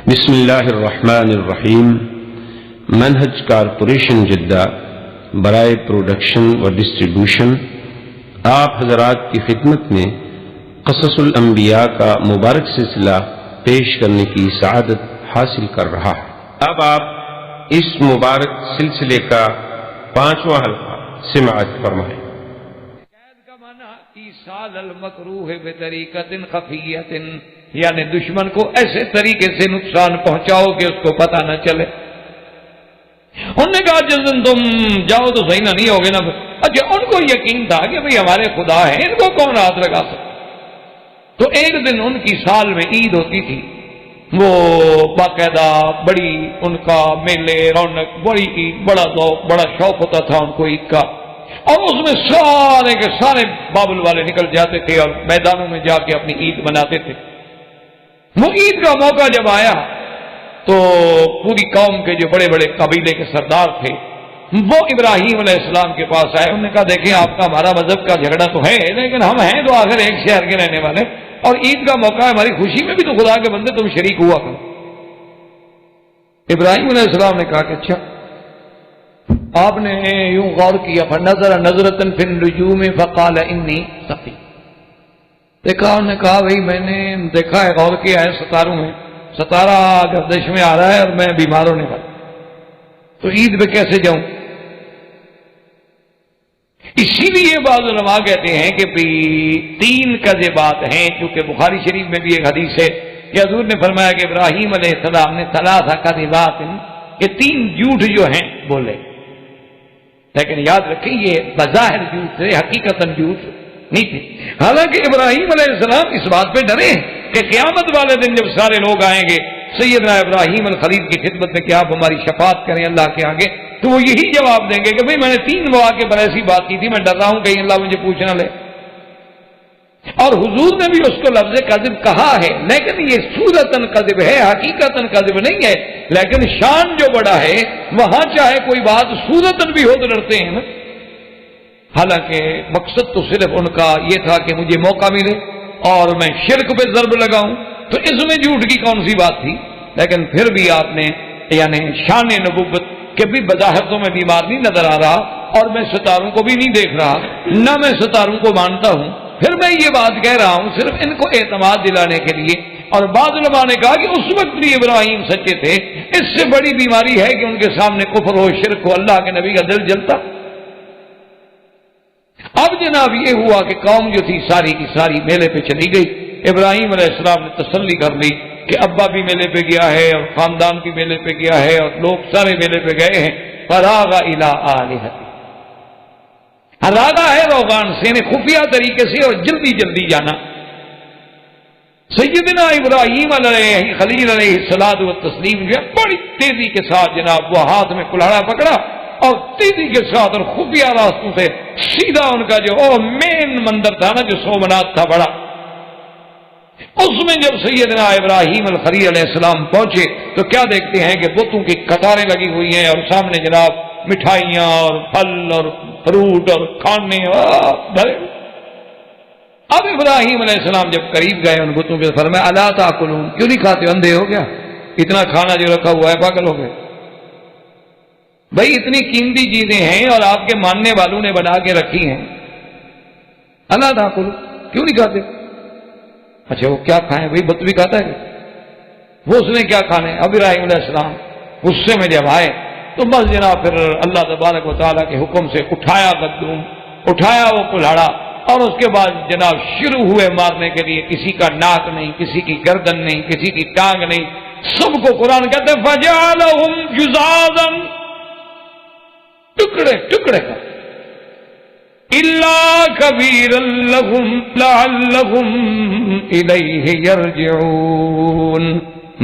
بسم اللہ الرحمن الرحیم۔ منہج کارپوریشن جدہ برائے پروڈکشن و ڈسٹریبیوشن آپ حضرات کی خدمت میں قصص الانبیاء کا مبارک سلسلہ پیش کرنے کی سعادت حاصل کر رہا ہے۔ اب آپ اس مبارک سلسلے کا 5واں حلقہ سماعت فرمائیں۔ ایصال المکروہ بطریقۃ خفیۃ، یعنی دشمن کو ایسے طریقے سے نقصان پہنچاؤ کہ اس کو پتہ نہ چلے۔ انہوں نے کہا جس دن تم جاؤ تو صحیح نہ نہیں ہوگے نا۔ اچھا، ان کو یقین تھا کہ بھئی ہمارے خدا ہیں، ان کو کون ہاتھ لگا سکتا۔ تو ایک دن ان کی سال میں عید ہوتی تھی، وہ باقاعدہ بڑی ان کا میلے رونق، بڑی عید، بڑا ذوق، بڑا شوق ہوتا تھا ان کو عید کا، اور اس میں سارے کے سارے بابل والے نکل جاتے تھے اور میدانوں میں جا کے اپنی عید مناتے تھے۔ وہ عید کا موقع جب آیا تو پوری قوم کے جو بڑے بڑے قبیلے کے سردار تھے وہ ابراہیم علیہ السلام کے پاس آئے۔ انہوں نے کہا دیکھیں آپ کا ہمارا مذہب کا جھگڑا تو ہے، لیکن ہم ہیں تو آخر ایک شہر کے رہنے والے، اور عید کا موقع ہے، ہماری خوشی میں بھی تو خدا کے بندے تم شریک ہوا کرو۔ ابراہیم علیہ السلام نے کہا کہ اچھا، آپ نے یوں غور کیا، فنظر نظرۃ فی النجوم فقال انی سقیم۔ دیکھا، انہوں نے کہا بھئی میں نے دیکھا ہے، غور کیا ہے ستاروں میں، ستارہ گردش میں آ رہا ہے اور میں بیمار ہونے والا، تو عید پہ کیسے جاؤں؟ اسی لیے بعض علماء کہتے ہیں کہ بھی 3 کذبات ہیں، چونکہ بخاری شریف میں بھی ایک حدیث ہے کہ حضور نے فرمایا کہ ابراہیم علیہ السلام نے 3 کذبات، کہ 3 جھوٹ جو ہیں بولے، لیکن یاد رکھیں یہ بظاہر جھوٹ تھے، حقیقتاً جھوٹ نہیں تھے۔ حالانکہ ابراہیم علیہ السلام اس بات پہ ڈرے کہ قیامت والے دن جب سارے لوگ آئیں گے سیدنا ابراہیم الخلیل کی خدمت میں کہ آپ ہماری شفاعت کریں اللہ کے آگے، تو وہ یہی جواب دیں گے کہ بھئی میں نے 3 مواقع پر ایسی بات کی تھی، میں ڈر رہا ہوں کہیں اللہ مجھے پوچھنا لے۔ اور حضور نے بھی اس کو لفظ کذب کہا ہے، لیکن یہ صورتاً کذب ہے، حقیقتاً کذب نہیں ہے، لیکن شان جو بڑا ہے وہاں چاہے کوئی بات صورتاً بھی ہو تو ڈرتے ہیں نا۔ حالانکہ مقصد تو صرف ان کا یہ تھا کہ مجھے موقع ملے اور میں شرک پہ ضرب لگاؤں، تو اس میں جھوٹ کی کون سی بات تھی؟ لیکن پھر بھی آپ نے یعنی شان نبوت کہ بھی بظاہر تو میں بیمار نہیں نظر آ رہا اور میں ستاروں کو بھی نہیں دیکھ رہا، نہ میں ستاروں کو مانتا ہوں، پھر میں یہ بات کہہ رہا ہوں صرف ان کو اعتماد دلانے کے لیے۔ اور بعض علماء نے کہا کہ اس وقت بھی ابراہیم سچے تھے، اس سے بڑی بیماری ہے کہ ان کے سامنے کفر ہو، شرک ہو، اللہ کے نبی کا دل جلتا۔ اب جناب یہ ہوا کہ قوم جو تھی ساری کی ساری میلے پہ چلی گئی۔ ابراہیم علیہ السلام نے تسلی کر لی کہ ابا بھی میلے پہ گیا ہے اور خاندان بھی میلے پہ گیا ہے اور لوگ سارے میلے پہ گئے ہیں۔ فراغ الی آلہتہ، راغا ہے روغان سے، خفیہ طریقے سے اور جلدی جلدی جانا۔ سیدنا ابراہیم علیہ خلیل علیہ الصلوۃ والتسلیم جو ہے بڑی تیزی کے ساتھ جناب وہ ہاتھ میں کلہاڑا پکڑا اور تیزی کے ساتھ اور خفیہ راستوں سے سیدھا ان کا جو مین مندر تھا نا، جو سومناتھ تھا بڑا، اس میں جب سیدنا ابراہیم الخلیل علیہ السلام پہنچے تو کیا دیکھتے ہیں کہ بتوں کی قطاریں لگی ہوئی ہیں اور سامنے جناب مٹھائیاں اور پھل اور فروٹ اور کھانے بھرے۔ اب ابراہیم علیہ السلام جب قریب گئے ان بتوں کے، فرمایا الا تاکلون، کیوں نہیں کھاتے؟ اندھے ہو گیا؟ اتنا کھانا جو رکھا ہوا ہے پاگل ہو گئے؟ بھائی اتنی قیمتی چیزیں ہیں اور آپ کے ماننے والوں نے بنا کے رکھی ہیں، الا تاکلون، کیوں نہیں کھاتے؟ اچھا وہ کیا کھائیں بھائی؟ بت بھی کھاتا ہے وہ، اس نے کیا کھانے؟ اب ابراہیم علیہ السلام غصے میں جب آئے تو بس جناب پھر اللہ تبارک و تعالیٰ کے حکم سے اٹھایا گدوم، اٹھایا وہ کلہاڑا، اور اس کے بعد جناب شروع ہوئے مارنے کے لیے۔ کسی کا ناک نہیں، کسی کی گردن نہیں، کسی کی ٹانگ نہیں، سب کو قرآن کہتے ہیں فجعلہم جذاذا، ٹکڑے ٹکڑے کر، الا کبیرا لہم لعلہم الیہ یرجعون،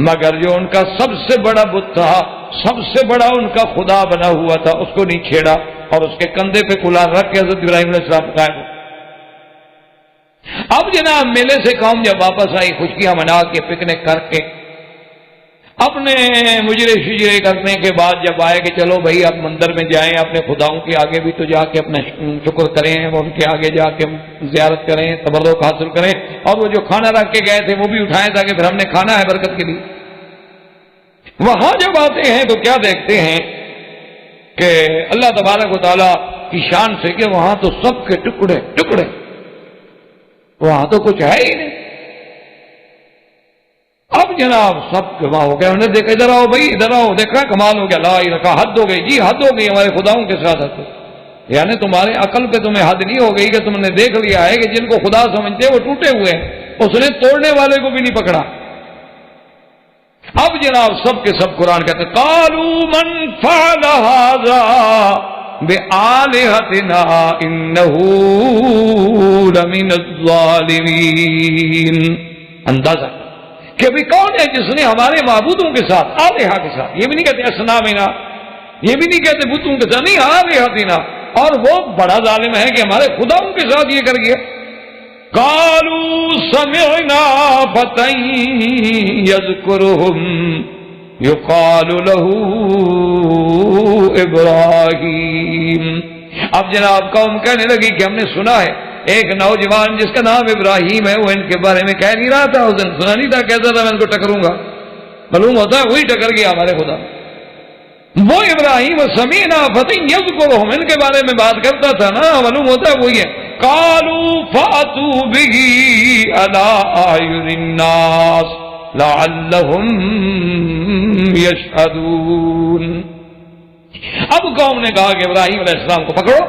مگر جو ان کا سب سے بڑا بت تھا، سب سے بڑا ان کا خدا بنا ہوا تھا، اس کو نہیں چھیڑا اور اس کے کندھے پہ کلہاڑ رکھ کے حضرت ابراہیم علیہ السلام قائم ہو۔ اب جناب میلے سے قوم جب واپس آئی خوشیاں منا کے، پکنک کر کے، اپنے مجرے شجرے کرنے کے بعد جب آئے کہ چلو بھائی اب مندر میں جائیں، اپنے خداؤں کے آگے بھی تو جا کے اپنا شکر کریں، ان کے آگے جا کے زیارت کریں، تبرک حاصل کریں، اور وہ جو کھانا رکھ کے گئے تھے وہ بھی اٹھائیں تاکہ پھر ہم نے کھانا ہے برکت کے لیے۔ وہاں جب آتے ہیں تو کیا دیکھتے ہیں کہ اللہ تبارک و تعالیٰ کی شان سے کہ وہاں تو سب کے ٹکڑے ٹکڑے، وہاں تو کچھ ہے ہی نہیں۔ اب جناب سب جمع ہو گئے، انہوں نے دیکھا ادھر آؤ بھائی ادھر آؤ، دیکھا کمال ہو گیا، لا الہ، کہا حد ہو گئی جی، حد ہو گئی ہمارے خداؤں کے ساتھ حد، یعنی تمہارے عقل پہ تمہیں حد نہیں ہو گئی کہ تم نے دیکھ لیا ہے کہ جن کو خدا سمجھتے وہ ٹوٹے ہوئے ہیں، اس نے توڑنے والے کو بھی نہیں پکڑا۔ اب جناب سب کے سب قرآن کہتے ہیں قالوا من فعل هذا بآلہتنا انہ لمن الظالمین، اندازہ کہ بھی کون ہے جس نے ہمارے معبودوں کے ساتھ، آلہہ کے ساتھ، یہ بھی نہیں کہتے اصنامنا، یہ بھی نہیں کہتے بتوں کے ساتھ، نہیں آلہتنا، اور وہ بڑا ظالم ہے کہ ہمارے خداؤں کے ساتھ یہ کر گیا۔ قالوا سمعنا فتى يذكرهم يقال له ابراہیم۔ اب جناب قوم کہنے لگی کہ ہم نے سنا ہے ایک نوجوان جس کا نام ابراہیم ہے، وہ ان کے بارے میں کہہ نہیں رہا تھا، اس دن سنا نہیں تھا، کہتا تھا میں ان کو ٹکروں گا، معلوم ہوتا ہے وہی ٹکر گیا ہمارے خدا، وہ ابراہیم سمینا فتى یذکرہم، ان کے بارے میں بات کرتا تھا نا، معلوم ہوتا ہے وہی ہے۔ قالوا فاتوا به على اعین الناس لعلهم یشهدون۔ اب قوم نے کہا کہ ابراہیم علیہ السلام کو پکڑو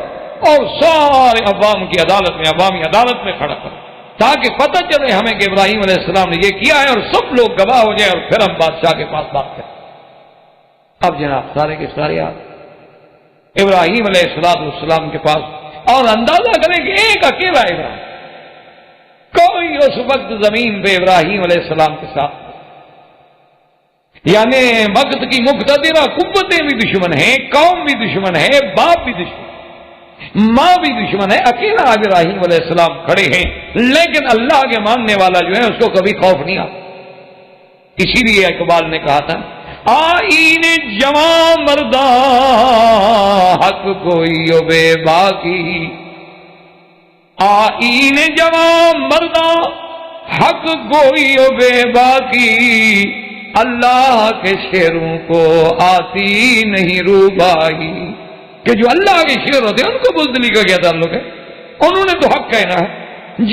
اور سارے عوام کی عدالت میں، عوامی عدالت میں کھڑا کرو، تاکہ پتہ چلے ہمیں کہ ابراہیم علیہ السلام نے یہ کیا ہے، اور سب لوگ گواہ ہو جائیں، اور پھر ہم بادشاہ کے پاس بات کریں۔ اب جناب سارے کے سارے ابراہیم علیہ السلام کے پاس، اور اندازہ کریں کہ ایک اکیلا ابراہیم، کوئی اس وقت زمین پہ ابراہیم علیہ السلام کے ساتھ، یعنی وقت کی مقتدرہ قوتیں بھی دشمن ہیں، قوم بھی دشمن ہے، باپ بھی دشمن، ماں بھی دشمن ہے، اکیلا ابراہیم علیہ السلام کھڑے ہیں، لیکن اللہ کے ماننے والا جو ہے اس کو کبھی خوف نہیں آتا۔ اسی لیے اقبال نے کہا تھا آئین جوان مرداں حق کوئی و بے باقی، آئین جوان مرداں حق کوئی و بے باقی، اللہ کے شعروں کو آتی نہیں روبائی، کہ جو اللہ کے شعر ہوتے ہیں ان کو بزدلی کا کیا تعلق ہے، انہوں نے تو حق کہنا ہے،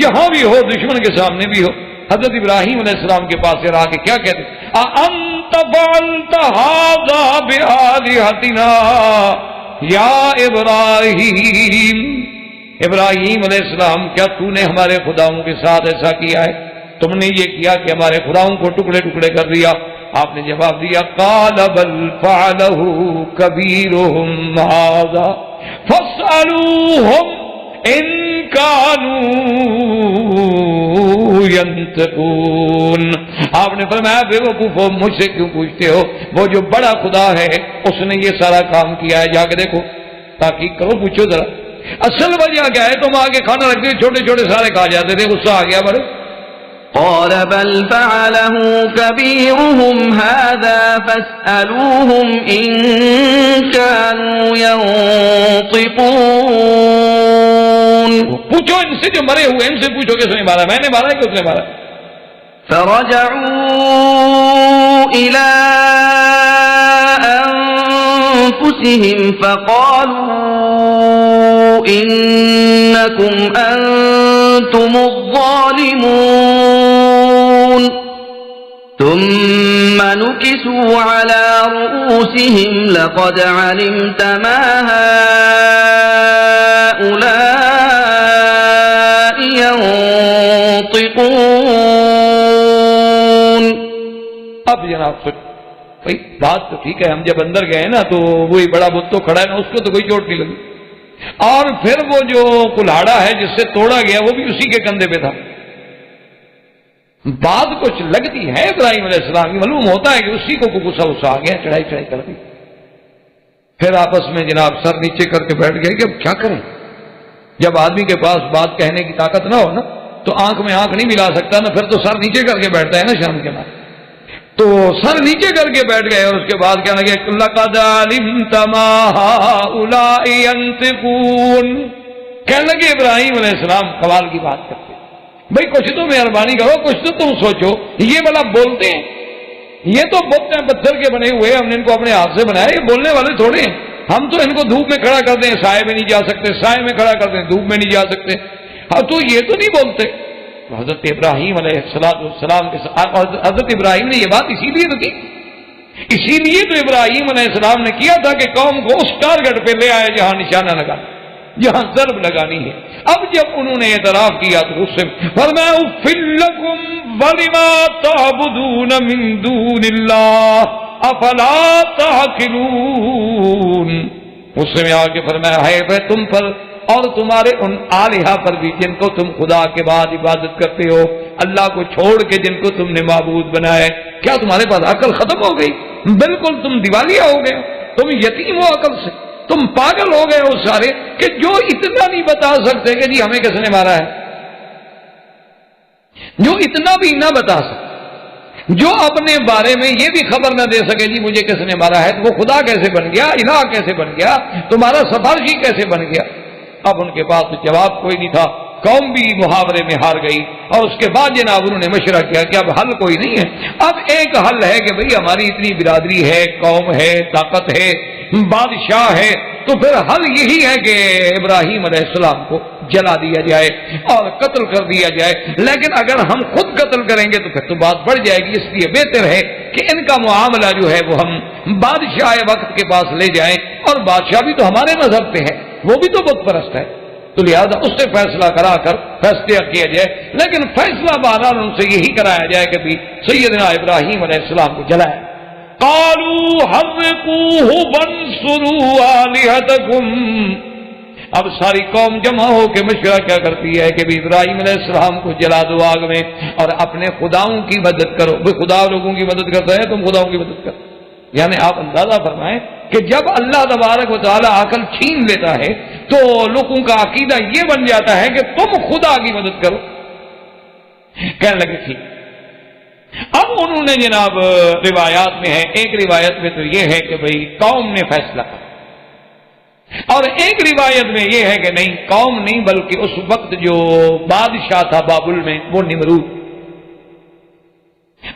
جہاں بھی ہو، دشمن کے سامنے بھی ہو۔ حضرت ابراہیم علیہ السلام کے پاس سے رہا کہ کیا کہتے اَأَنْتَ فَعَلْتَ هَذَا بِآلِهَتِنَا یا ابراہیم، ابراہیم علیہ السلام کیا تو نے ہمارے خداؤں کے ساتھ ایسا کیا ہے، تم نے یہ کیا کہ ہمارے خداؤں کو ٹکڑے ٹکڑے کر دیا؟ آپ نے جواب دیا قَالَ بَلْ فَعَلَهُ كَبِيرُهُمْ هَذَا فَاسْأَلُوهُمْ إِن كَانُوا يَنْطِقُونَ۔ آپ نے فرمایا بے وقوفو مجھ سے کیوں پوچھتے ہو، وہ جو بڑا خدا ہے اس نے یہ سارا کام کیا ہے، جا کے دیکھو، تحقیق کرو، پوچھو ذرا اصل وجہ کیا ہے۔ تم آگے کھانا رکھتے چھوٹے چھوٹے سارے کھا جاتے تھے، غصہ آ گیا بڑے۔ قال بل فعله كبيرهم هذا فاسألوهم إن كانوا ينطقون۔ پوچھو ان سے جو مرے ہوئے، ان سے پوچھو کس نے مارا، میں نے مارا کہ اس نے مارا؟ فرجعوا إلى أنفسهم فقالوا إنكم أنتم الظالمون، ثم نكسوا على رؤوسهم لقد علمت ما هؤلاء ينطقون۔ اب جناب سن بھائی بات تو ٹھیک ہے، ہم جب اندر گئے نا تو وہی بڑا بت تو کھڑا ہے نا، اس کو تو کوئی چوٹ نہیں لگی، اور پھر وہ جو کلاڑا ہے جس سے توڑا گیا وہ بھی اسی کے کندھے پہ تھا۔ بات کچھ لگتی ہے ابراہیم علیہ السلام کی، معلوم ہوتا ہے کہ اسی کو غصہ غصہ آ گیا، چڑھائی چڑھائی کر دی۔ پھر آپس میں جناب سر نیچے کر کے بیٹھ گئے کہ اب کیا کریں، جب آدمی کے پاس بات کہنے کی طاقت نہ ہو نا تو آنکھ میں آنکھ نہیں ملا سکتا نا، پھر تو سر نیچے کر کے بیٹھتا ہے نا شرم کے بعد، تو سر نیچے کر کے بیٹھ گئے، اور اس کے بعد کہنے لگے لَقَدْ عَلِمْتَ مَا هَؤُلَاءِ يَنْطِقُونَ۔ کہنے لگے ابراہیم علیہ السلام قوال کی بات کرتے، بھئی کچھ تو مہربانی کرو، کچھ تو تم سوچو، یہ بلا بولتے ہیں، یہ تو بت ہیں پتھر کے بنے ہوئے، ہم نے ان کو اپنے ہاتھ سے بنایا، یہ بولنے والے تھوڑے ہیں، ہم تو ان کو دھوپ میں کھڑا کر دیں سائے میں نہیں جا سکتے، سائے میں کھڑا کر دیں دھوپ میں نہیں جا سکتے، ہاں تو یہ تو نہیں بولتے۔ حضرت ابراہیم علیہ السلام کے ساتھ، حضرت ابراہیم نے یہ بات اسی لیے تو کی، اسی لیے تو ابراہیم علیہ السلام نے کیا تھا کہ قوم کو اس ٹارگٹ پہ لے آئے جہاں نشانہ لگا، جہاں ضرب لگانی ہے۔ اب جب انہوں نے اعتراف کیا تو اس سے فرمایا اُفِّل لَكُمْ وَلِمَا تَعْبُدُونَ مِن دُونِ اللَّهِ أَفَلَا تَعْقِلُونَ، غصے میں آ کے فرمایا ہے بھائی تم پر اور تمہارے ان آلہہ پر بھی جن کو تم خدا کے بعد عبادت کرتے ہو، اللہ کو چھوڑ کے جن کو تم نے معبود بنایا ہے، کیا تمہارے پاس عقل ختم ہو گئی؟ بالکل تم دیوالیہ ہو گئے، تم یتیم ہو عقل سے، تم پاگل ہو گئے ہو سارے کہ جو اتنا نہیں بتا سکتے کہ جی ہمیں کس نے مارا ہے، جو اتنا بھی نہ بتا سکتے، جو اپنے بارے میں یہ بھی خبر نہ دے سکے جی مجھے کس نے مارا ہے، تو وہ خدا کیسے بن گیا، الہ کیسے بن گیا، تمہارا سفارشی کیسے بن گیا؟ اب ان کے پاس تو جواب کوئی نہیں تھا، قوم بھی محاورے میں ہار گئی، اور اس کے بعد جناب انہوں نے مشورہ کیا کہ اب حل کوئی نہیں ہے، اب ایک حل ہے کہ بھئی ہماری اتنی برادری ہے، قوم ہے، طاقت ہے، بادشاہ ہے، تو پھر حل یہی ہے کہ ابراہیم علیہ السلام کو جلا دیا جائے اور قتل کر دیا جائے، لیکن اگر ہم خود قتل کریں گے تو پھر تو بات بڑھ جائے گی، اس لیے بہتر ہے کہ ان کا معاملہ جو ہے وہ ہم بادشاہ وقت کے پاس لے جائیں، اور بادشاہ بھی تو ہمارے مذہب پہ ہے، وہ بھی تو بت پرست ہے، تو لہذا اس سے فیصلہ کرا کر فیصلہ کیا جائے، لیکن فیصلہ بہرحال ان سے یہی کرایا جائے کہ بھی سیدنا ابراہیم علیہ السلام کو جلائے۔ قالوا حرقوه وانصروا آلهتكم، اب ساری قوم جمع ہو کے مشورہ کیا کرتی ہے کہ بھی ابراہیم علیہ السلام کو جلا دو آگ میں اور اپنے خداؤں کی مدد کرو، وہ خدا لوگوں کی مدد کرتا ہے تم خداؤں کی مدد کرو، یعنی آپ اندازہ فرمائیں کہ جب اللہ تبارک و تعالی عقل چھین لیتا ہے تو لوگوں کا عقیدہ یہ بن جاتا ہے کہ تم خدا کی مدد کرو۔ کہنے لگے ٹھیک۔ اب انہوں نے جناب روایات میں ہے، ایک روایت میں تو یہ ہے کہ بھئی قوم نے فیصلہ کیا، اور ایک روایت میں یہ ہے کہ نہیں قوم نہیں بلکہ اس وقت جو بادشاہ تھا بابل میں وہ نمرود۔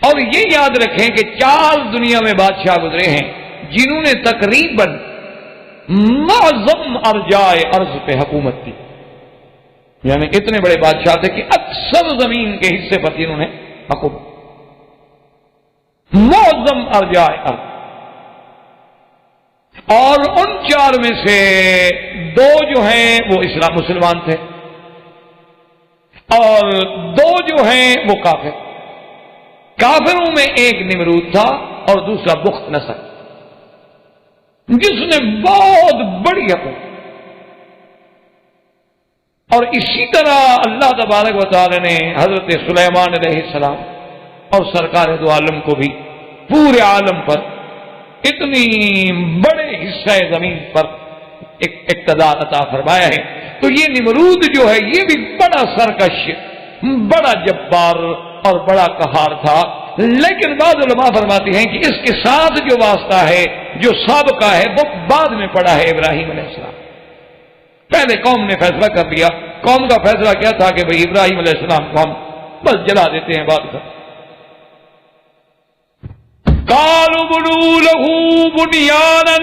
اور یہ یاد رکھیں کہ 4 دنیا میں بادشاہ گزرے ہیں جنہوں نے تقریباً معظم ارجائے ارض پہ حکومت کی، یعنی اتنے بڑے بادشاہ تھے کہ اکثر زمین کے حصے پر جنہوں نے حکومت، معظم ارجائے ارض، اور ان 4 میں سے 2 جو ہیں وہ اسلام مسلمان تھے اور 2 جو ہیں وہ کافر۔ کافروں میں ایک نمرود تھا اور دوسرا بخت نصر، جس نے بہت بڑی حکومت، اور اسی طرح اللہ تبارک و تعالی نے حضرت سلیمان علیہ السلام اور سرکار دو عالم کو بھی پورے عالم پر اتنی بڑے حصہ زمین پر اقتدار عطا فرمایا ہے۔ تو یہ نمرود جو ہے یہ بھی بڑا سرکش، بڑا جبار اور بڑا قہار تھا، لیکن بعض علماء فرماتے ہیں کہ اس کے ساتھ جو واسطہ ہے، جو سابقہ ہے، وہ بعد میں پڑا ہے ابراہیم علیہ السلام۔ پہلے قوم نے فیصلہ کر لیا، قوم کا فیصلہ کیا تھا کہ بھئی ابراہیم علیہ السلام کو ہم بس جلا دیتے ہیں بعد کا۔ قالوا بنوا له بنيانا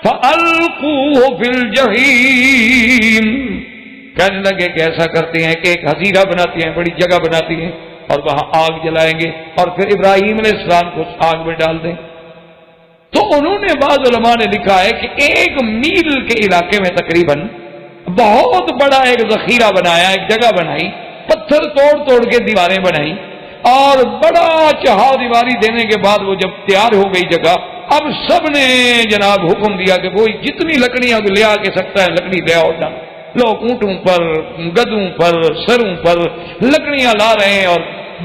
فألقوه في الجحيم، کہنے لگے کہ ایسا کرتے ہیں کہ ایک حظیرہ بناتے ہیں، بڑی جگہ بناتی ہیں اور وہاں آگ جلائیں گے اور پھر ابراہیم علیہ السلام کو اس آگ میں ڈال دیں۔ تو انہوں نے بعض علماء نے لکھا ہے کہ 1 میل کے علاقے میں تقریباً بہت بڑا ایک ذخیرہ بنایا، ایک جگہ بنائی، پتھر توڑ توڑ کے دیواریں بنائی، اور بڑا چہا دیواری دینے کے بعد وہ جب تیار ہو گئی جگہ، اب سب نے جناب حکم دیا کہ وہ جتنی لکڑیاں لے آ کے سکتا ہے لکڑی لے آؤ ڈال۔ لوگ اونٹوں پر، گدوں پر، سروں پر لکڑیاں لا رہے ہیں اور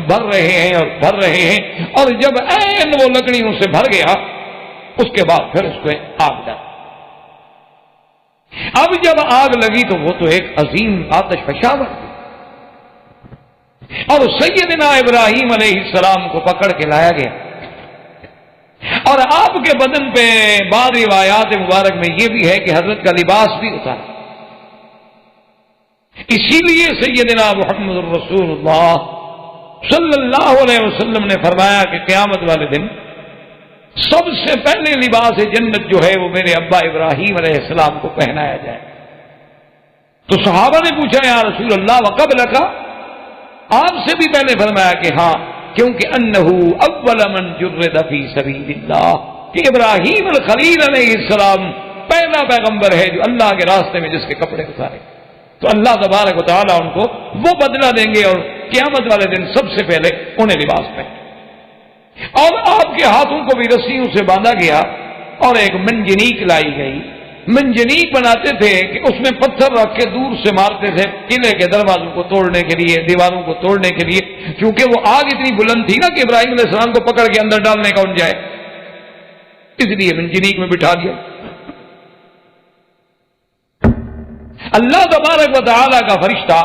بھر رہے ہیں اور بھر رہے ہیں، اور جب عین وہ لکڑیوں سے بھر گیا اس کے بعد پھر اس کو آگ ڈال۔ اب جب آگ لگی تو وہ تو ایک عظیم آتش فشاں بن گئی، اور سیدنا ابراہیم علیہ السلام کو پکڑ کے لایا گیا، اور آپ کے بدن پہ بعض روایات مبارک میں یہ بھی ہے کہ حضرت کا لباس بھی اتارا۔ اسی لیے سیدنا محمد رسول اللہ صلی اللہ علیہ وسلم نے فرمایا کہ قیامت والے دن سب سے پہلے لباس جنت جو ہے وہ میرے ابا ابراہیم علیہ السلام کو پہنایا جائے. تو صحابہ نے پوچھا یا رسول اللہ وقبلک، آپ سے بھی پہلے فرمایا کہ ہاں، کیونکہ انہو اول من جرد فی سبیل اللہ، کہ ابراہیم الخلیل علیہ السلام پہلا پیغمبر ہے جو اللہ کے راستے میں جس کے کپڑے اتارے. تو اللہ تبارک و تعالیٰ ان کو وہ بدلہ دیں گے اور قیامت والے دن سب سے پہلے انہیں لباس پہنے. اور آپ کے ہاتھوں کو بھی رسیوں سے باندھا گیا اور ایک منجنیق لائی گئی. منجنیق بناتے تھے کہ اس میں پتھر رکھ کے دور سے مارتے تھے قلعے کے دروازوں کو توڑنے کے لیے، دیواروں کو توڑنے کے لیے، کیونکہ وہ آگ اتنی بلند تھی نا کہ ابراہیم علیہ السلام کو پکڑ کے اندر ڈالنے کا ان جائے، اس لیے منجنیق میں بٹھا دیا. اللہ تبارک و تعالی کا فرشتہ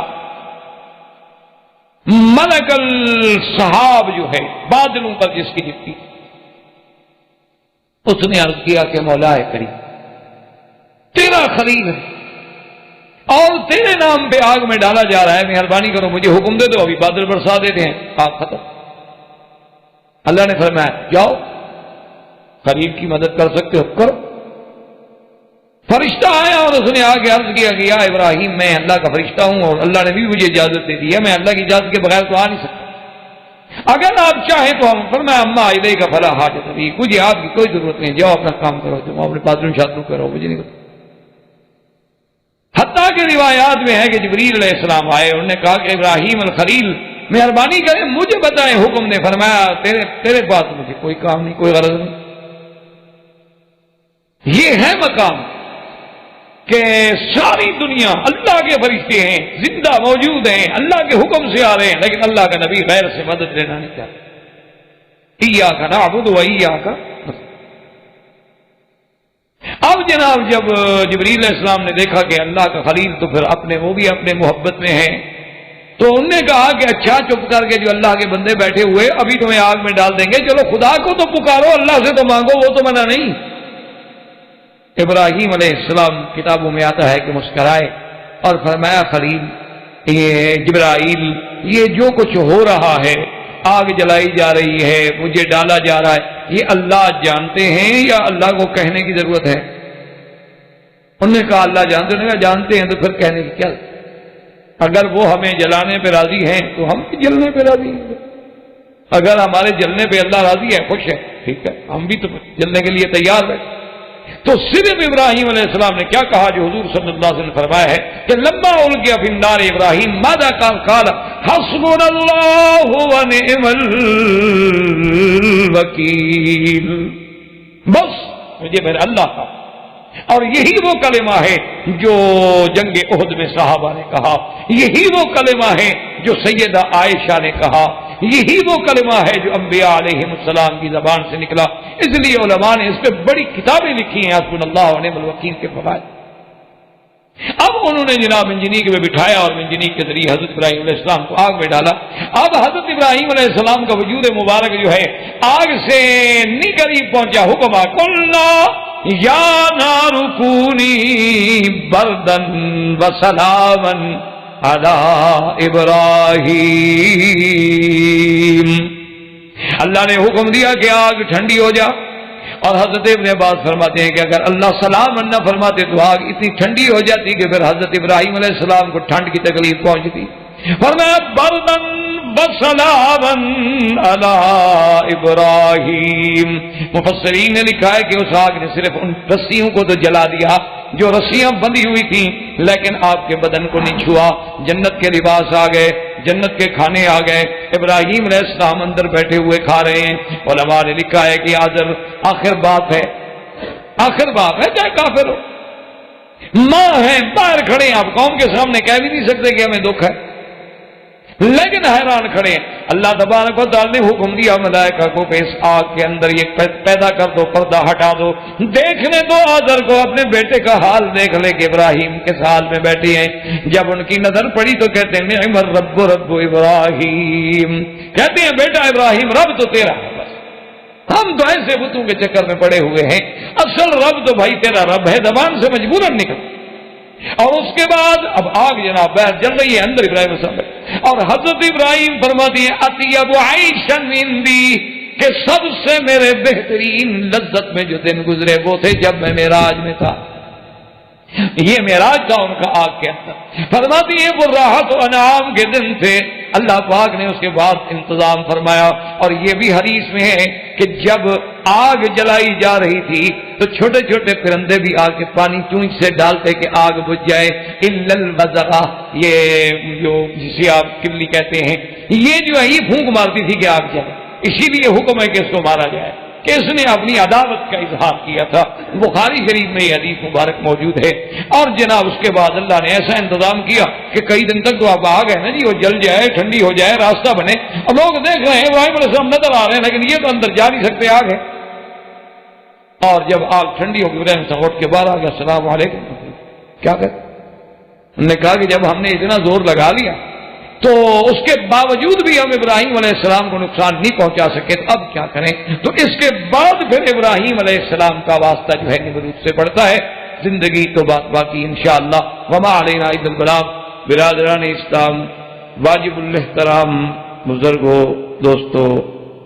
ملک السحاب جو ہے، بادلوں پر جس کی ڈپٹی، اس نے عرض کیا کہ مولا کریم، تیرا خلیل ہے اور تیرے نام پہ آگ میں ڈالا جا رہا ہے، مہربانی کرو مجھے حکم دے دو، ابھی بادل برسا دیتے ہیں، آگ ختم. اللہ نے فرمایا جاؤ، خلیل کی مدد کر سکتے ہو کرو. فرشتہ آیا اور اس نے آ کے عرض کیا کہ یا ابراہیم، میں اللہ کا فرشتہ ہوں اور اللہ نے بھی مجھے اجازت دے دی ہے، میں اللہ کی اجازت کے بغیر تو آ نہیں سکتا، اگر آپ چاہیں تو ہم. فرمایا اما الیہ کا فلا حاجت ابھی، مجھے آپ کی کوئی ضرورت نہیں، جاؤ اپنا کام کرو، تم اپنے باتوں شادوں کرو، مجھے نہیں کرو. حتیٰ کہ روایات میں ہے کہ جبریل علیہ السلام آئے، انہوں نے کہا کہ ابراہیم الخلیل مہربانی کریں مجھے بتائیں حکم نے. فرمایا تیرے پاس مجھے کوئی کام نہیں، کوئی غرض نہیں. یہ ہے مقام کہ ساری دنیا اللہ کے فرشتے ہیں، زندہ موجود ہیں، اللہ کے حکم سے آ رہے ہیں، لیکن اللہ کا نبی غیر سے مدد لینا نہیں چاہتا. ایاک نعبد و ایاک نستعین. اب جناب جب جبریل علیہ السلام نے دیکھا کہ اللہ کا خلیل تو پھر وہ بھی اپنے محبت میں ہیں، تو انہوں نے کہا کہ اچھا چپ کر کے جو اللہ کے بندے بیٹھے ہوئے ابھی تمہیں آگ میں ڈال دیں گے، چلو خدا کو تو پکارو، اللہ سے تو مانگو، وہ تو منع نہیں. ابراہیم علیہ السلام کتابوں میں آتا ہے کہ مسکرائے اور فرمایا خلیل، یہ جبرائیل، یہ جو کچھ ہو رہا ہے، آگ جلائی جا رہی ہے، مجھے ڈالا جا رہا ہے، یہ اللہ جانتے ہیں یا اللہ کو کہنے کی ضرورت ہے؟ انہوں نے کہا اللہ جانتے ہیں. جانتے ہیں تو پھر کہنے کی کیا؟ اگر وہ ہمیں جلانے پہ راضی ہیں تو ہم بھی جلنے پہ راضی ہیں. اگر ہمارے جلنے پہ اللہ راضی ہے، خوش ہے، ٹھیک ہے، ہم بھی تو جلنے کے لیے تیار ہیں. تو صرف ابراہیم علیہ السلام نے کیا کہا جو حضور صلی اللہ علیہ وسلم نے فرمایا ہے کہ لما القیا فی النار ابراہیم ماذا قال حسبنا اللہ ونعم الوکیل. بس مجھے میرے اللہ کا. اور یہی وہ کلمہ ہے جو جنگ احد میں صحابہ نے کہا، یہی وہ کلمہ ہے جو سیدہ عائشہ نے کہا، یہی وہ کلمہ ہے جو انبیاء علیہ السلام کی زبان سے نکلا. اس لیے علماء نے اس پہ بڑی کتابیں لکھی ہیں حسبنا اللہ ونعم الوکیل کے فوائد. اب انہوں نے جناب منجنیق میں بٹھایا اور منجنیق کے ذریعے حضرت ابراہیم علیہ السلام کو آگ میں ڈالا. اب حضرت ابراہیم علیہ السلام کا وجود مبارک جو ہے آگ سے نہیں قریب پہنچا. حکم قلنا یا نار کونی بردن وسلاما علی ابراہیم. اللہ نے حکم دیا کہ آگ ٹھنڈی ہو جا. اور حضرت ابن عباس فرماتے ہیں کہ اگر اللہ سلام نہ فرماتے تو آگ اتنی ٹھنڈی ہو جاتی کہ پھر حضرت ابراہیم علیہ السلام کو ٹھنڈ کی تکلیف پہنچتی. فرمایا بردن وسلاما علی ابراہیم. مفسرین نے لکھا ہے کہ اس آگ نے صرف ان رسیوں کو تو جلا دیا جو رسیاں بندھی ہوئی تھیں، لیکن آپ کے بدن کو نہیں چھوا. جنت کے لباس آ گئے، جنت کے کھانے آ گئے. ابراہیم علیہ السلام اندر بیٹھے ہوئے کھا رہے ہیں. علماء نے لکھا ہے کہ آخر بات ہے چاہے کافر ہو، ماں ہے، باہر کھڑے ہیں، آپ قوم کے سامنے کہہ بھی نہیں سکتے کہ ہمیں دکھ ہے، لیکن حیران کھڑے ہیں. اللہ تبارک و تعالی نے حکم دیا ملائکہ کو کہ اس آگ کے اندر یہ پیدا کر دو، پردہ ہٹا دو، دیکھنے دو آذر کو، اپنے بیٹے کا حال دیکھ لے کہ ابراہیم کس حال میں بیٹھی ہیں. جب ان کی نظر پڑی تو کہتے ہیں نعم الرب رب ابراہیم. کہتے ہیں بیٹا ابراہیم رب تو تیرا ہے، بس ہم تو ایسے بتوں کے چکر میں پڑے ہوئے ہیں، اصل رب تو بھائی تیرا رب ہے، زبان سے مجبوراً نکل. اور اس کے بعد اب آگ جناب باہر جل رہی ہے، اندر ابراہیم السلام. اور حضرت ابراہیم فرماتی ہے اطیب عیشا عندی کہ سب سے میرے بہترین لذت میں جو دن گزرے وہ تھے جب میں معراج میں تھا. یہ معراج تھا ان کا آگ کے اندر. فرماتی ہے وہ راحت و انعام کے دن تھے. اللہ پاک نے اس کے بعد انتظام فرمایا. اور یہ بھی حدیث میں ہے کہ جب آگ جلائی جا رہی تھی تو چھوٹے چھوٹے پرندے بھی آ کے پانی چونچ سے ڈالتے کہ آگ بجھ جائے. الا البزغہ، یہ جو جسے آپ کلی کہتے ہیں، یہ جو ہے یہ پھونک مارتی تھی کہ آگ جلے. اسی لیے حکم ہے کہ اس کو مارا جائے کہ اس نے اپنی عداوت کا اظہار کیا تھا. بخاری شریف میں یہ حدیث مبارک موجود ہے. اور جناب اس کے بعد اللہ نے ایسا انتظام کیا کہ کئی دن تک تو آپ آگ ہے نا جی وہ جل جائے، ٹھنڈی ہو جائے، راستہ بنے. اب لوگ دیکھ رہے ہیں ابراہیم علیہ السلام نظر آ رہے ہیں لیکن یہ تو اندر جا نہیں سکتے، آگ ہے. اور جب آگ ٹھنڈی ہو گئی ابراہیم سے اٹھ کے باہر آ گیا، السلام علیکم. کیا کہ انہوں نے کہا کہ جب ہم نے اتنا زور لگا لیا تو اس کے باوجود بھی ہم ابراہیم علیہ السلام کو نقصان نہیں پہنچا سکے، تو اب کیا کریں؟ تو اس کے بعد پھر ابراہیم علیہ السلام کا واسطہ جو ہے نمرود سے پڑتا ہے. زندگی تو بات باقی انشاءاللہ. وما علینا الا البلاغ. برادران اسلام، واجب الاحترام بزرگوں، دوستوں،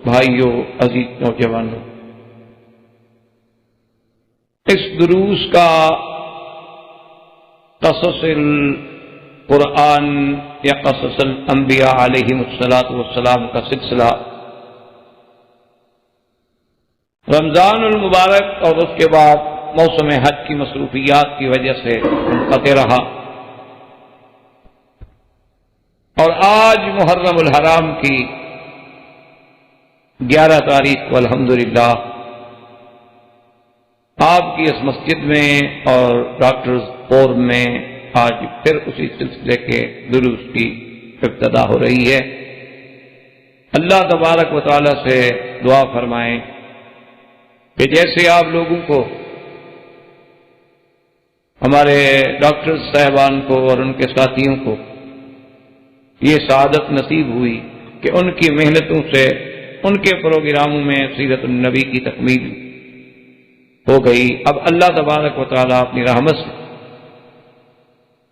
بھائیوں، عزیز نوجوانوں، اس دروس کا قصص قرآن یا قصص الانبیاء علیہم الصلاۃ کا سلسلہ رمضان المبارک اور اس کے بعد موسم حج کی مصروفیات کی وجہ سے منقطع رہا. اور آج محرم الحرام کی 11 تاریخ کو الحمدللہ آپ کی اس مسجد میں اور ڈاکٹرز فورم میں آج پھر اسی سلسلے کے دروس کی ابتدا ہو رہی ہے. اللہ تبارک و تعالی سے دعا فرمائیں کہ جیسے آپ لوگوں کو، ہمارے ڈاکٹر صاحبان کو اور ان کے ساتھیوں کو یہ سعادت نصیب ہوئی کہ ان کی محنتوں سے ان کے پروگراموں میں سیرت النبی کی تکمیل ہو گئی. اب اللہ تبارک و تعالی اپنی رحمت سے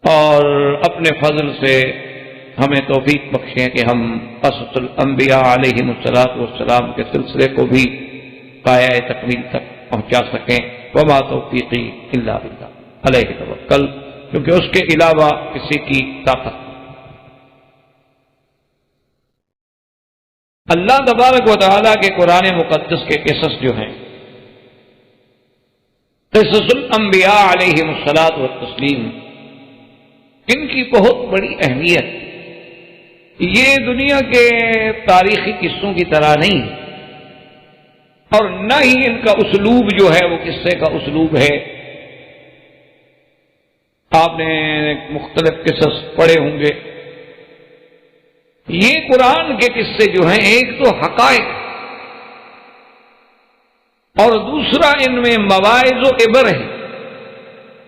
اور اپنے فضل سے ہمیں توفیق بخشیں کہ ہم قصص الانبیاء علیہم الصلاۃ والسلام کے سلسلے کو بھی پایۂ تکمیل تک پہنچا سکیں. وما توفیقی الا باللہ علیہ توکل، کیونکہ اس کے علاوہ کسی کی طاقت. اللہ تبارک و تعالیٰ کے قرآن مقدس کے قصص جو ہیں، قصص الانبیاء علیہم الصلاۃ والتسلیم، ان کی بہت بڑی اہمیت. یہ دنیا کے تاریخی قصوں کی طرح نہیں، اور نہ ہی ان کا اسلوب جو ہے وہ قصے کا اسلوب ہے. آپ نے مختلف قصص پڑھے ہوں گے. یہ قرآن کے قصے جو ہیں، ایک تو حقائق اور دوسرا ان میں مواعظ و عبر ہے،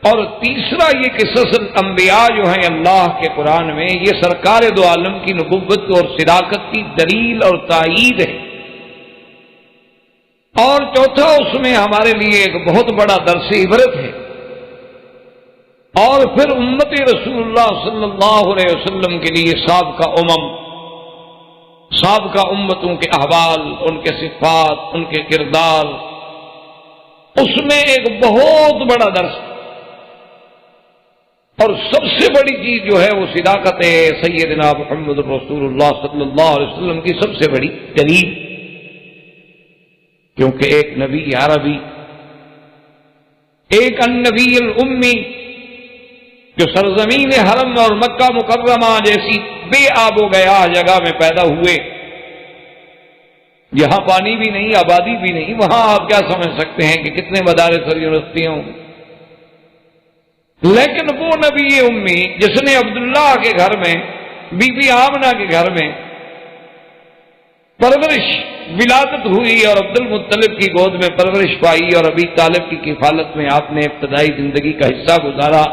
اور تیسرا یہ قصص الانبیاء جو ہیں اللہ کے قرآن میں، یہ سرکار دو عالم کی نبوت اور صداقت کی دلیل اور تائید ہے. اور چوتھا اس میں ہمارے لیے ایک بہت بڑا درس عبرت ہے. اور پھر امت رسول اللہ صلی اللہ علیہ وسلم کے لیے سابقہ امتوں کے احوال، ان کے صفات، ان کے کردار، اس میں ایک بہت بڑا درس. اور سب سے بڑی چیز جو ہے وہ صداقت سیدنا محمد رسول اللہ صلی اللہ علیہ وسلم کی سب سے بڑی دلیل. کیونکہ ایک نبی عربی، ایک النبی الامی جو سرزمین حرم اور مکہ مکرمہ جیسی بے آب و گیا جگہ میں پیدا ہوئے، جہاں پانی بھی نہیں، آبادی بھی نہیں، وہاں آپ کیا سمجھ سکتے ہیں کہ کتنے مدارس اور یونیورسٹیاں ہوں گی. لیکن وہ نبی امی جس نے عبداللہ کے گھر میں، بی بی آمنہ کے گھر میں پرورش ولادت ہوئی اور عبد المطلب کی گود میں پرورش پائی، اور ابی طالب کی کفالت میں آپ نے ابتدائی زندگی کا حصہ گزارا،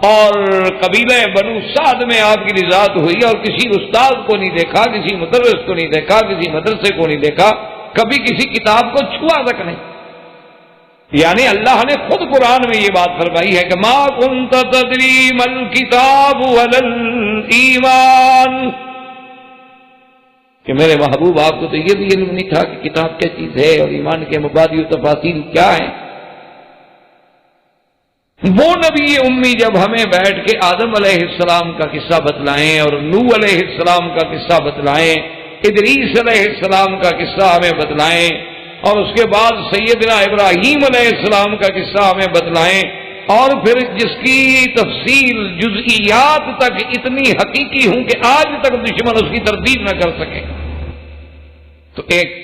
اور قبیلہ بنو سعد میں آپ کی نژاد ہوئی، اور کسی استاد کو نہیں دیکھا، کسی مدرس کو نہیں دیکھا، کسی مدرسے کو نہیں دیکھا، کبھی کسی کتاب کو چھوا تک نہیں. یعنی اللہ نے خود قرآن میں یہ بات فرمائی ہے کہ ما کنت تدری مل کتاب ولا الایمان. کہ میرے محبوب آپ کو تو یہ بھی علم نہیں تھا کہ کتاب کیا چیز ہے اور ایمان کے مبادی و تفاصیل کیا ہیں. وہ نبی امی جب ہمیں بیٹھ کے آدم علیہ السلام کا قصہ بتلائیں اور نوح علیہ السلام کا قصہ بتلائیں، ادریس علیہ السلام کا قصہ ہمیں بتلائیں، اور اس کے بعد سیدنا ابراہیم علیہ السلام کا قصہ ہمیں بتلائیں، اور پھر جس کی تفصیل جزئیات تک اتنی حقیقی ہوں کہ آج تک دشمن اس کی تردید نہ کر سکے، تو ایک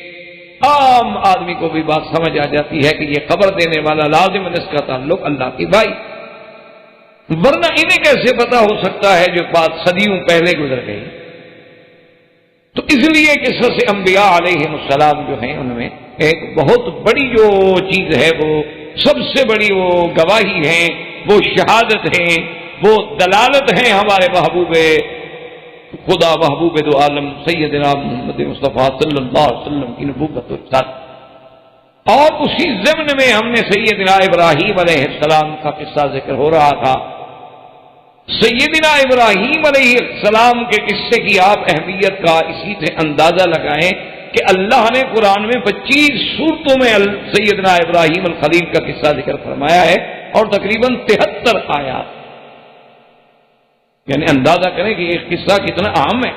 عام آدمی کو بھی بات سمجھ آ جاتی ہے کہ یہ خبر دینے والا لازم اس کا تعلق اللہ کی بھائی، ورنہ انہیں کیسے پتا ہو سکتا ہے جو بات صدیوں پہلے گزر گئی. تو اس لیے قصص انبیاء علیہ السلام جو ہیں ان میں ایک بہت بڑی جو چیز ہے، وہ سب سے بڑی وہ گواہی ہیں، وہ شہادت ہیں، وہ دلالت ہیں ہمارے محبوب خدا محبوب دو عالم سیدنا محمد مصطفیٰ صلی اللہ علیہ وسلم کی نبوت و رسالت. اور اسی ضمن میں ہم نے سیدنا ابراہیم علیہ السلام کا قصہ ذکر ہو رہا تھا. سیدنا ابراہیم علیہ السلام کے قصے کی آپ اہمیت کا اسی سے اندازہ لگائیں کہ اللہ نے قرآن میں 25 سورتوں میں سیدنا ابراہیم الخلیل کا قصہ ذکر فرمایا ہے اور تقریباً 73 آیات. یعنی اندازہ کریں کہ ایک قصہ کتنا اہم ہے.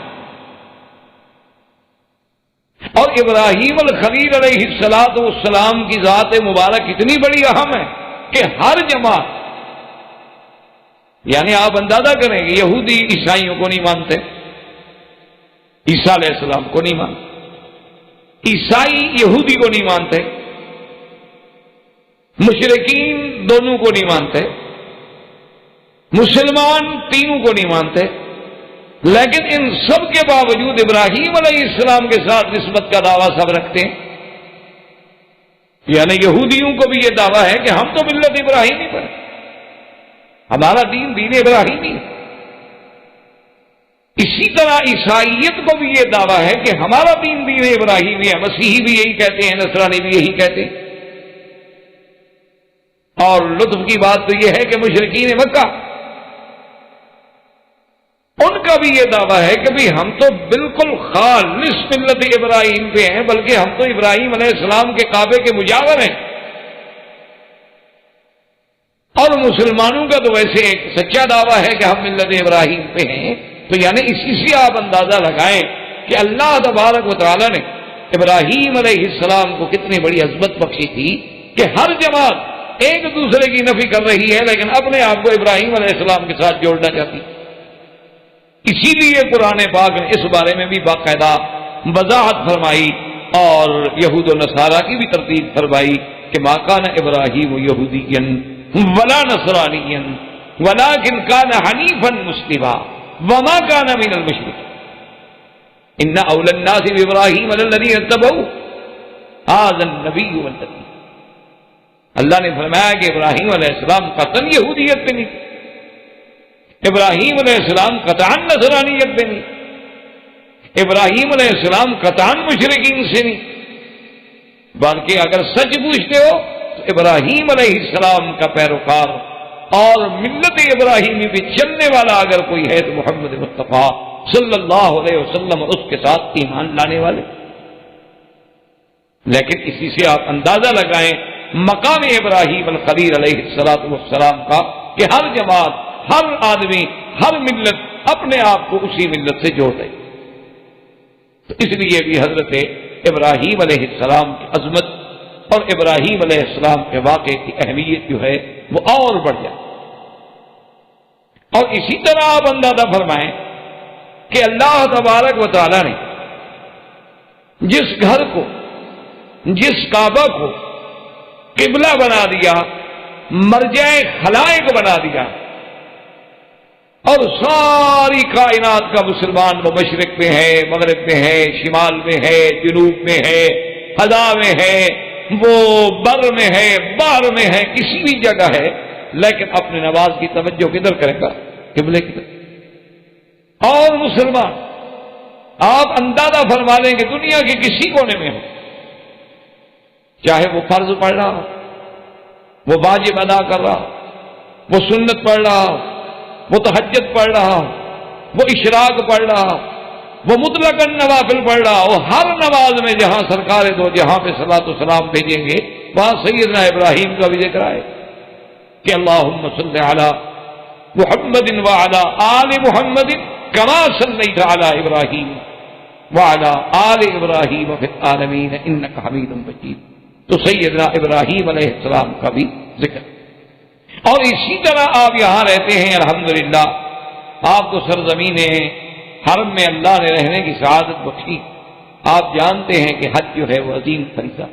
اور ابراہیم الخلیل علیہ السلام کی ذات مبارک اتنی بڑی اہم ہے کہ ہر جماعت، یعنی آپ اندازہ کریں کہ یہودی عیسائیوں کو نہیں مانتے، عیسیٰ علیہ السلام کو نہیں مانتے، عیسائی یہودی کو نہیں مانتے، مشرکین دونوں کو نہیں مانتے، مسلمان تینوں کو نہیں مانتے، لیکن ان سب کے باوجود ابراہیم علیہ السلام کے ساتھ نسبت کا دعویٰ سب رکھتے ہیں. یعنی یہودیوں کو بھی یہ دعویٰ ہے کہ ہم تو ملت ابراہیمی پر، ہمارا دین ابراہیمی ہے. اسی طرح عیسائیت کو بھی یہ دعویٰ ہے کہ ہمارا دین ابراہیمی ہے. مسیحی بھی یہی کہتے ہیں، نصرانی بھی یہی کہتے ہیں. اور لطف کی بات تو یہ ہے کہ مشرکین مکہ ان کا بھی یہ دعویٰ ہے کہ بھی ہم تو بالکل خالص ملت ابراہیم پہ ہیں، بلکہ ہم تو ابراہیم علیہ السلام کے کعبے کے مجاور ہیں. اور مسلمانوں کا تو ویسے ایک سچا دعویٰ ہے کہ ہم ملت ابراہیم پہ ہیں. تو یعنی اسی سے آپ اندازہ لگائیں کہ اللہ تبارک و تعالیٰ نے ابراہیم علیہ السلام کو کتنی بڑی عظمت بخشی تھی کہ ہر جماعت ایک دوسرے کی نفی کر رہی ہے لیکن اپنے آپ کو ابراہیم علیہ السلام کے ساتھ جوڑنا چاہتی. اسی لیے قرآن پاک نے اس بارے میں بھی باقاعدہ وضاحت فرمائی اور یہود و نصارہ کی بھی ترتیب فرمائی کہ ما کان ابراہیم یہودیا ولا نصرانیا ولکن کان حنیفا مسلما وما کان من المشرکین ان اولی الناس بابراہیم الذین اتبعوہ ھذا النبی والذین. اللہ نے فرمایا کہ ابراہیم علیہ السلام قطعاً یہودیت پہ نہیں تھے، ابراہیم علیہ السلام قطعاً نصرانیت پہ نہیں، ابراہیم علیہ السلام قطعاً مشرکین سے نہیں، بلکہ اگر سچ پوچھتے ہو تو ابراہیم علیہ السلام کا پیروکار اور ملت ابراہیمی پہ چلنے والا اگر کوئی ہے تو محمد مصطفیٰ صلی اللہ علیہ وسلم اور اس کے ساتھ ایمان لانے والے. لیکن اسی سے آپ اندازہ لگائیں مقام ابراہیم الخلیل علیہ السلام کا کہ ہر جماعت، ہر آدمی، ہر ملت اپنے آپ کو اسی ملت سے جوڑ دے. تو اس لیے بھی حضرت ابراہیم علیہ السلام کی عظمت اور ابراہیم علیہ السلام کے واقعے کی اہمیت جو ہے وہ اور بڑھ جائے. اور اسی طرح آپ اندازہ فرمائیں کہ اللہ تبارک و تعالی نے جس گھر کو، جس کعبہ کو قبلہ بنا دیا، مرجع خلائق بنا دیا، اور ساری کائنات کا مسلمان وہ مشرق میں ہے، مغرب میں ہے، شمال میں ہے، جنوب میں ہے، فضا میں ہے، وہ بر میں ہے، باہر میں ہے، کسی بھی جگہ ہے، لیکن اپنے نماز کی توجہ کدھر کرے گا؟ قبلے کی طرف. اور مسلمان آپ اندازہ فرما لیں کہ دنیا کے کسی کونے میں ہو، چاہے وہ فرض پڑھ رہا ہو، وہ واجب ادا کر رہا ہو، وہ سنت پڑھ رہا ہو، وہ تہجد پڑھ رہا ہو، وہ اشراق پڑھ رہا ہو، وہ مطلق نوافل پڑھ رہا ہو، ہر نماز میں جہاں سرکار دو جہاں پہ صلاۃ و سلام بھیجیں گے وہاں سیدنا ابراہیم کا بھی ذکر آئے کہ اللہم صلی علی محمد وعلی آل محمد کما صلیت علی ابراہیم وعلی آل ابراہیم فی العالمین انک حمید مجید. تو سیدنا ابراہیم علیہ السلام کا بھی ذکر. اور اسی طرح آپ یہاں رہتے ہیں الحمدللہ، آپ کو سرزمین حرم میں اللہ نے رہنے کی سعادت بخشی. آپ جانتے ہیں کہ حج جو ہے وہ عظیم فریضہ.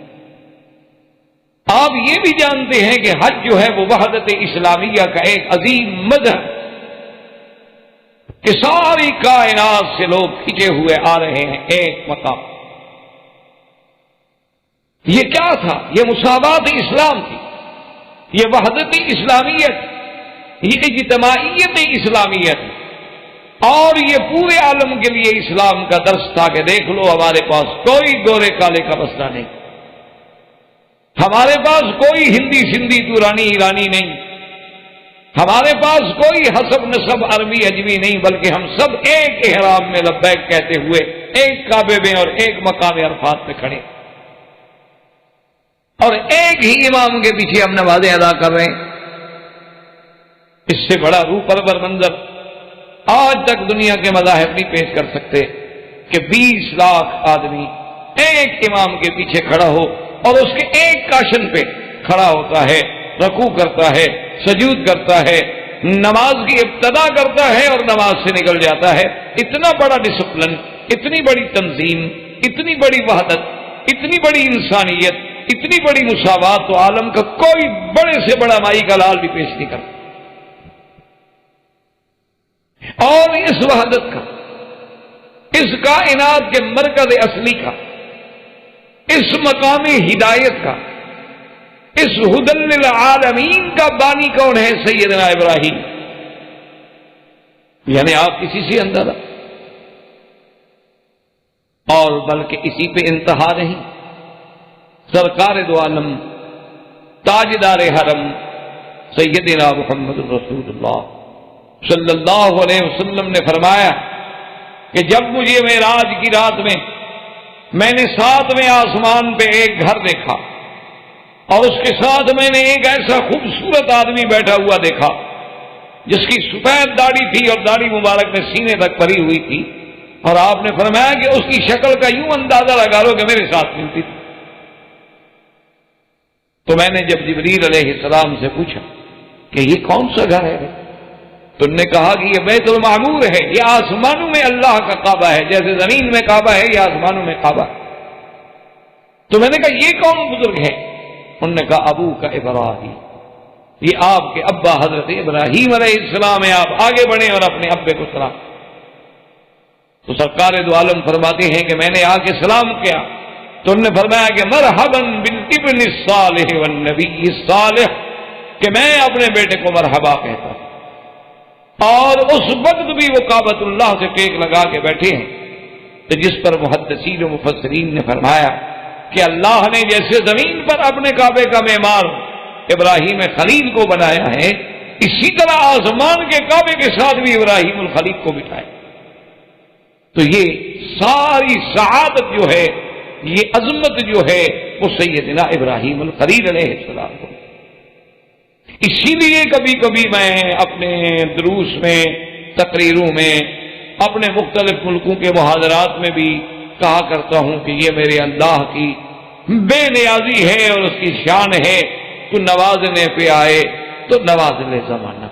آپ یہ بھی جانتے ہیں کہ حج جو ہے وہ وحدت اسلامیہ کا ایک عظیم مظہر کہ ساری کائنات سے لوگ کھنچے ہوئے آ رہے ہیں ایک مقام. یہ کیا تھا؟ یہ مساوات اسلام تھی، یہ وحدت اسلامیت، یہ اجتماعیت اسلامیت، اور یہ پورے عالم کے لیے اسلام کا درس تھا کہ دیکھ لو ہمارے پاس کوئی گورے کالے کا مسئلہ نہیں، ہمارے پاس کوئی ہندی سندھی تورانی ایرانی نہیں، ہمارے پاس کوئی حسب نسب عربی اجمی نہیں، بلکہ ہم سب ایک احرام میں لبیک کہتے ہوئے ایک کعبے میں اور ایک مقام عرفات پہ کھڑے اور ایک ہی امام کے پیچھے ہم نمازیں ادا کر رہے ہیں. اس سے بڑا روح پرور منظر آج تک دنیا کے مذاہب نہیں پیش کر سکتے کہ 20 لاکھ آدمی ایک امام کے پیچھے کھڑا ہو اور اس کے ایک کاشن پہ کھڑا ہوتا ہے، رکوع کرتا ہے، سجود کرتا ہے، نماز کی ابتدا کرتا ہے اور نماز سے نکل جاتا ہے. اتنا بڑا ڈسپلن، اتنی بڑی تنظیم، اتنی بڑی وحدت، اتنی بڑی انسانیت، اتنی بڑی مساوات تو عالم کا کوئی بڑے سے بڑا مائی کا لال بھی پیش نہیں کرتا. اور اس وحدت کا، اس کائنات کے مرکز اصلی کا، اس مقام ہدایت کا، اس ہدی للعالمین کا بانی کون ہے؟ سیدنا ابراہیم. یعنی آپ کسی سے اندازہ، اور بلکہ اسی پہ انتہا نہیں، سرکار دو عالم تاجدار حرم سیدنا محمد رسول اللہ صلی اللہ علیہ وسلم نے فرمایا کہ جب مجھے معراج کی رات میں نے 7ویں آسمان پہ ایک گھر دیکھا اور اس کے ساتھ میں نے ایک ایسا خوبصورت آدمی بیٹھا ہوا دیکھا جس کی سفید داڑھی تھی اور داڑھی مبارک میں سینے تک پری ہوئی تھی، اور آپ نے فرمایا کہ اس کی شکل کا یوں اندازہ لگا لو کہ میرے ساتھ ملتی تھی. تو میں نے جب جبریل علیہ السلام سے پوچھا کہ یہ کون سا گھر ہے، تو انہوں نے کہا کہ یہ بیت المعمور ہے، یہ آسمانوں میں اللہ کا کعبہ ہے، جیسے زمین میں کعبہ ہے یہ آسمانوں میں کعبہ ہے. تو میں نے کہا یہ کون بزرگ ہے؟ انہوں نے کہا ابو کا ابراہیم، یہ آپ کے ابا حضرت ابراہیم علیہ السلام ہے، آپ آگے بڑھیں اور اپنے ابے کو سلام. تو سرکار دو عالم فرماتے ہیں کہ میں نے آ کے سلام کیا تو انہوں نے فرمایا کہ مرحبا بالابن الصالح والنبی الصالح، کہ میں اپنے بیٹے کو مرحبا کہتا ہوں. اور اس وقت بھی وہ کعبۃ اللہ سے ٹیک لگا کے بیٹھے ہیں، تو جس پر محدثین و مفسرین نے فرمایا کہ اللہ نے جیسے زمین پر اپنے کعبے کا معمار ابراہیم خلیل کو بنایا ہے، اسی طرح آسمان کے کعبے کے ساتھ بھی ابراہیم الخلیل کو بٹھایا. تو یہ ساری سعادت جو ہے، یہ عظمت جو ہے، وہ سیدنا ابراہیم الخلیل علیہ السلام کو. اسی لیے کبھی کبھی میں اپنے دروس میں، تقریروں میں، اپنے مختلف ملکوں کے محاضرات میں بھی کہا کرتا ہوں کہ یہ میرے اللہ کی بے نیازی ہے اور اس کی شان ہے. تو نوازنے پہ آئے تو نواز لے زمانہ،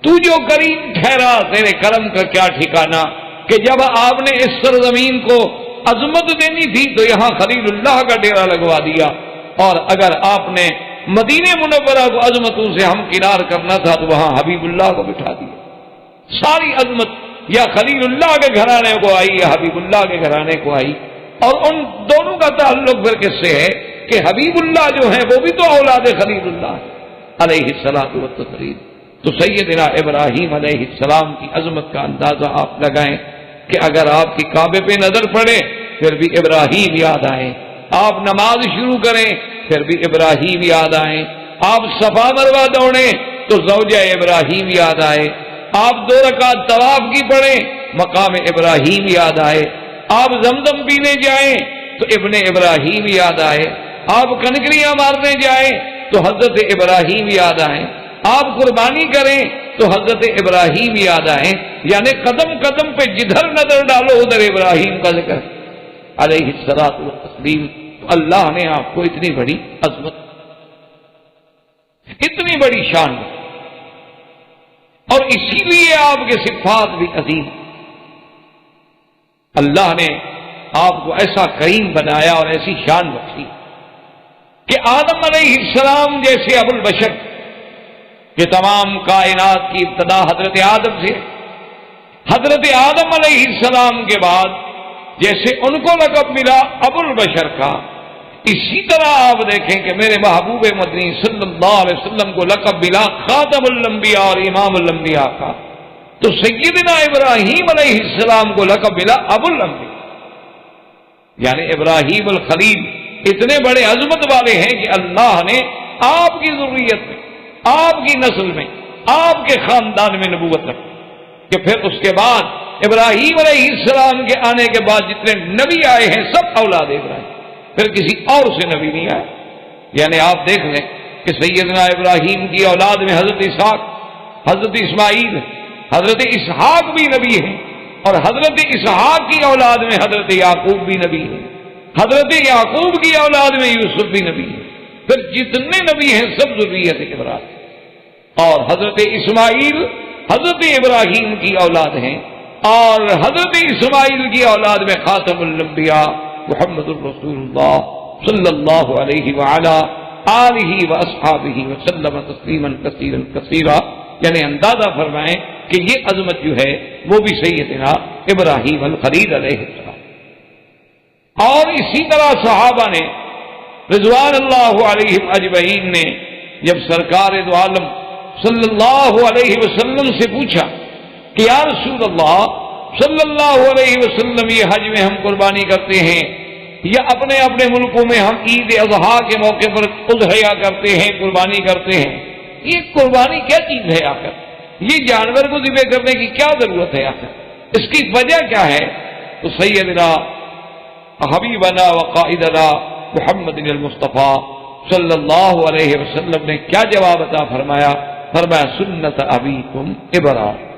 تو جو کریم ٹھہرا تیرے کرم کا کیا ٹھکانہ، کہ جب آپ نے اس سرزمین کو عظمت دینی تھی تو یہاں خلیل اللہ کا ڈیرا لگوا دیا، اور اگر آپ نے مدینہ منورہ کو عظمتوں سے ہمکنار کرنا تھا تو وہاں حبیب اللہ کو بٹھا دیا. ساری عظمت یا خلیل اللہ کے گھرانے کو آئی یا حبیب اللہ کے گھرانے کو آئی. اور ان دونوں کا تعلق پھر کس سے ہے کہ حبیب اللہ جو ہے وہ بھی تو اولاد خلیل اللہ علیہ الصلوۃ والتسلیم. تو سیدنا ابراہیم علیہ السلام کی عظمت کا اندازہ آپ لگائیں کہ اگر آپ کی کعبے پہ نظر پڑے پھر بھی ابراہیم یاد آئے، آپ نماز شروع کریں پھر بھی ابراہیم یاد آئیں، آپ صفا مروہ دوڑیں تو زوجہ ابراہیم یاد آئے، آپ 2 رکعت طواف کی پڑھیں مقام ابراہیم یاد آئے، آپ زمزم پینے جائیں تو ابن ابراہیم یاد آئے، آپ کنکریاں مارنے جائیں تو حضرت ابراہیم یاد آئیں، آپ قربانی کریں تو حضرت ابراہیم یاد آئیں، یعنی قدم قدم پہ جدھر نظر ڈالو ادھر ابراہیم کا ذکر علیہ الصلوۃ والتسلیم۔ اللہ نے آپ کو اتنی بڑی عظمت، اتنی بڑی شان دی، اور اسی لیے آپ کے صفات بھی عظیم۔ اللہ نے آپ کو ایسا کریم بنایا اور ایسی شان بخشی کہ آدم علیہ السلام جیسے ابو البشر کہ تمام کائنات کی ابتدا حضرت آدم سے، حضرت آدم علیہ السلام کے بعد جیسے ان کو لقب ملا ابو البشر کا، اسی طرح آپ دیکھیں کہ میرے محبوب مدنی صلی اللہ علیہ وسلم کو لقب ملا خاتم الانبیاء اور امام الانبیاء کا، تو سیدنا ابراہیم علیہ السلام کو لقب ملا ابو الانبیاء، یعنی ابراہیم الخلیل اتنے بڑے عظمت والے ہیں کہ اللہ نے آپ کی ذریت میں، آپ کی نسل میں، آپ کے خاندان میں نبوت رکھی، کہ پھر اس کے بعد ابراہیم علیہ السلام کے آنے کے بعد جتنے نبی آئے ہیں سب اولاد ابراہیم، پھر کسی اور سے نبی نہیں آئے۔ یعنی آپ دیکھ لیں کہ سیدنا ابراہیم کی اولاد میں حضرت اسحاق، حضرت اسماعیل، حضرت اسحاق بھی نبی ہیں، اور حضرت اسحاق کی اولاد میں حضرت یعقوب بھی نبی ہیں، حضرت یعقوب کی اولاد میں یوسف بھی نبی ہے، پھر جتنے نبی ہیں سب ذریت ابراہیم، اور حضرت اسماعیل حضرت ابراہیم کی اولاد ہیں، اور حضرت اسماعیل کی اولاد میں خاتم الانبیاء محمد الرسول اللہ صلی اللہ علیہ وعلا آلہ واصحابہ وسلم تسلیما کثیرا کثیرا، یعنی اندازہ فرمائیں کہ یہ عظمت جو ہے وہ بھی سیدنا ابراہیم الخلیل علیہ السلام۔ اور اسی طرح صحابہ نے رضوان اللہ علیہم اجمعین نے جب سرکار دو عالم صلی اللہ علیہ وسلم سے پوچھا کہ یا رسول اللہ صلی اللہ علیہ وسلم یہ حج میں ہم قربانی کرتے ہیں یا اپنے اپنے ملکوں میں ہم عید اضحیٰ کے موقع پر اضحیہ کرتے ہیں، قربانی کرتے ہیں، یہ قربانی کیا چیز ہے آخر؟ یہ جانور کو ذبح کرنے کی کیا ضرورت ہے آخر؟ اس کی وجہ کیا ہے؟ تو سیدنا حبیبنا وقائدنا محمد المصطفیٰ صلی اللہ علیہ وسلم نے کیا جواب عطا فرمایا؟ فرمایا سنت ابیکم ابراہیم،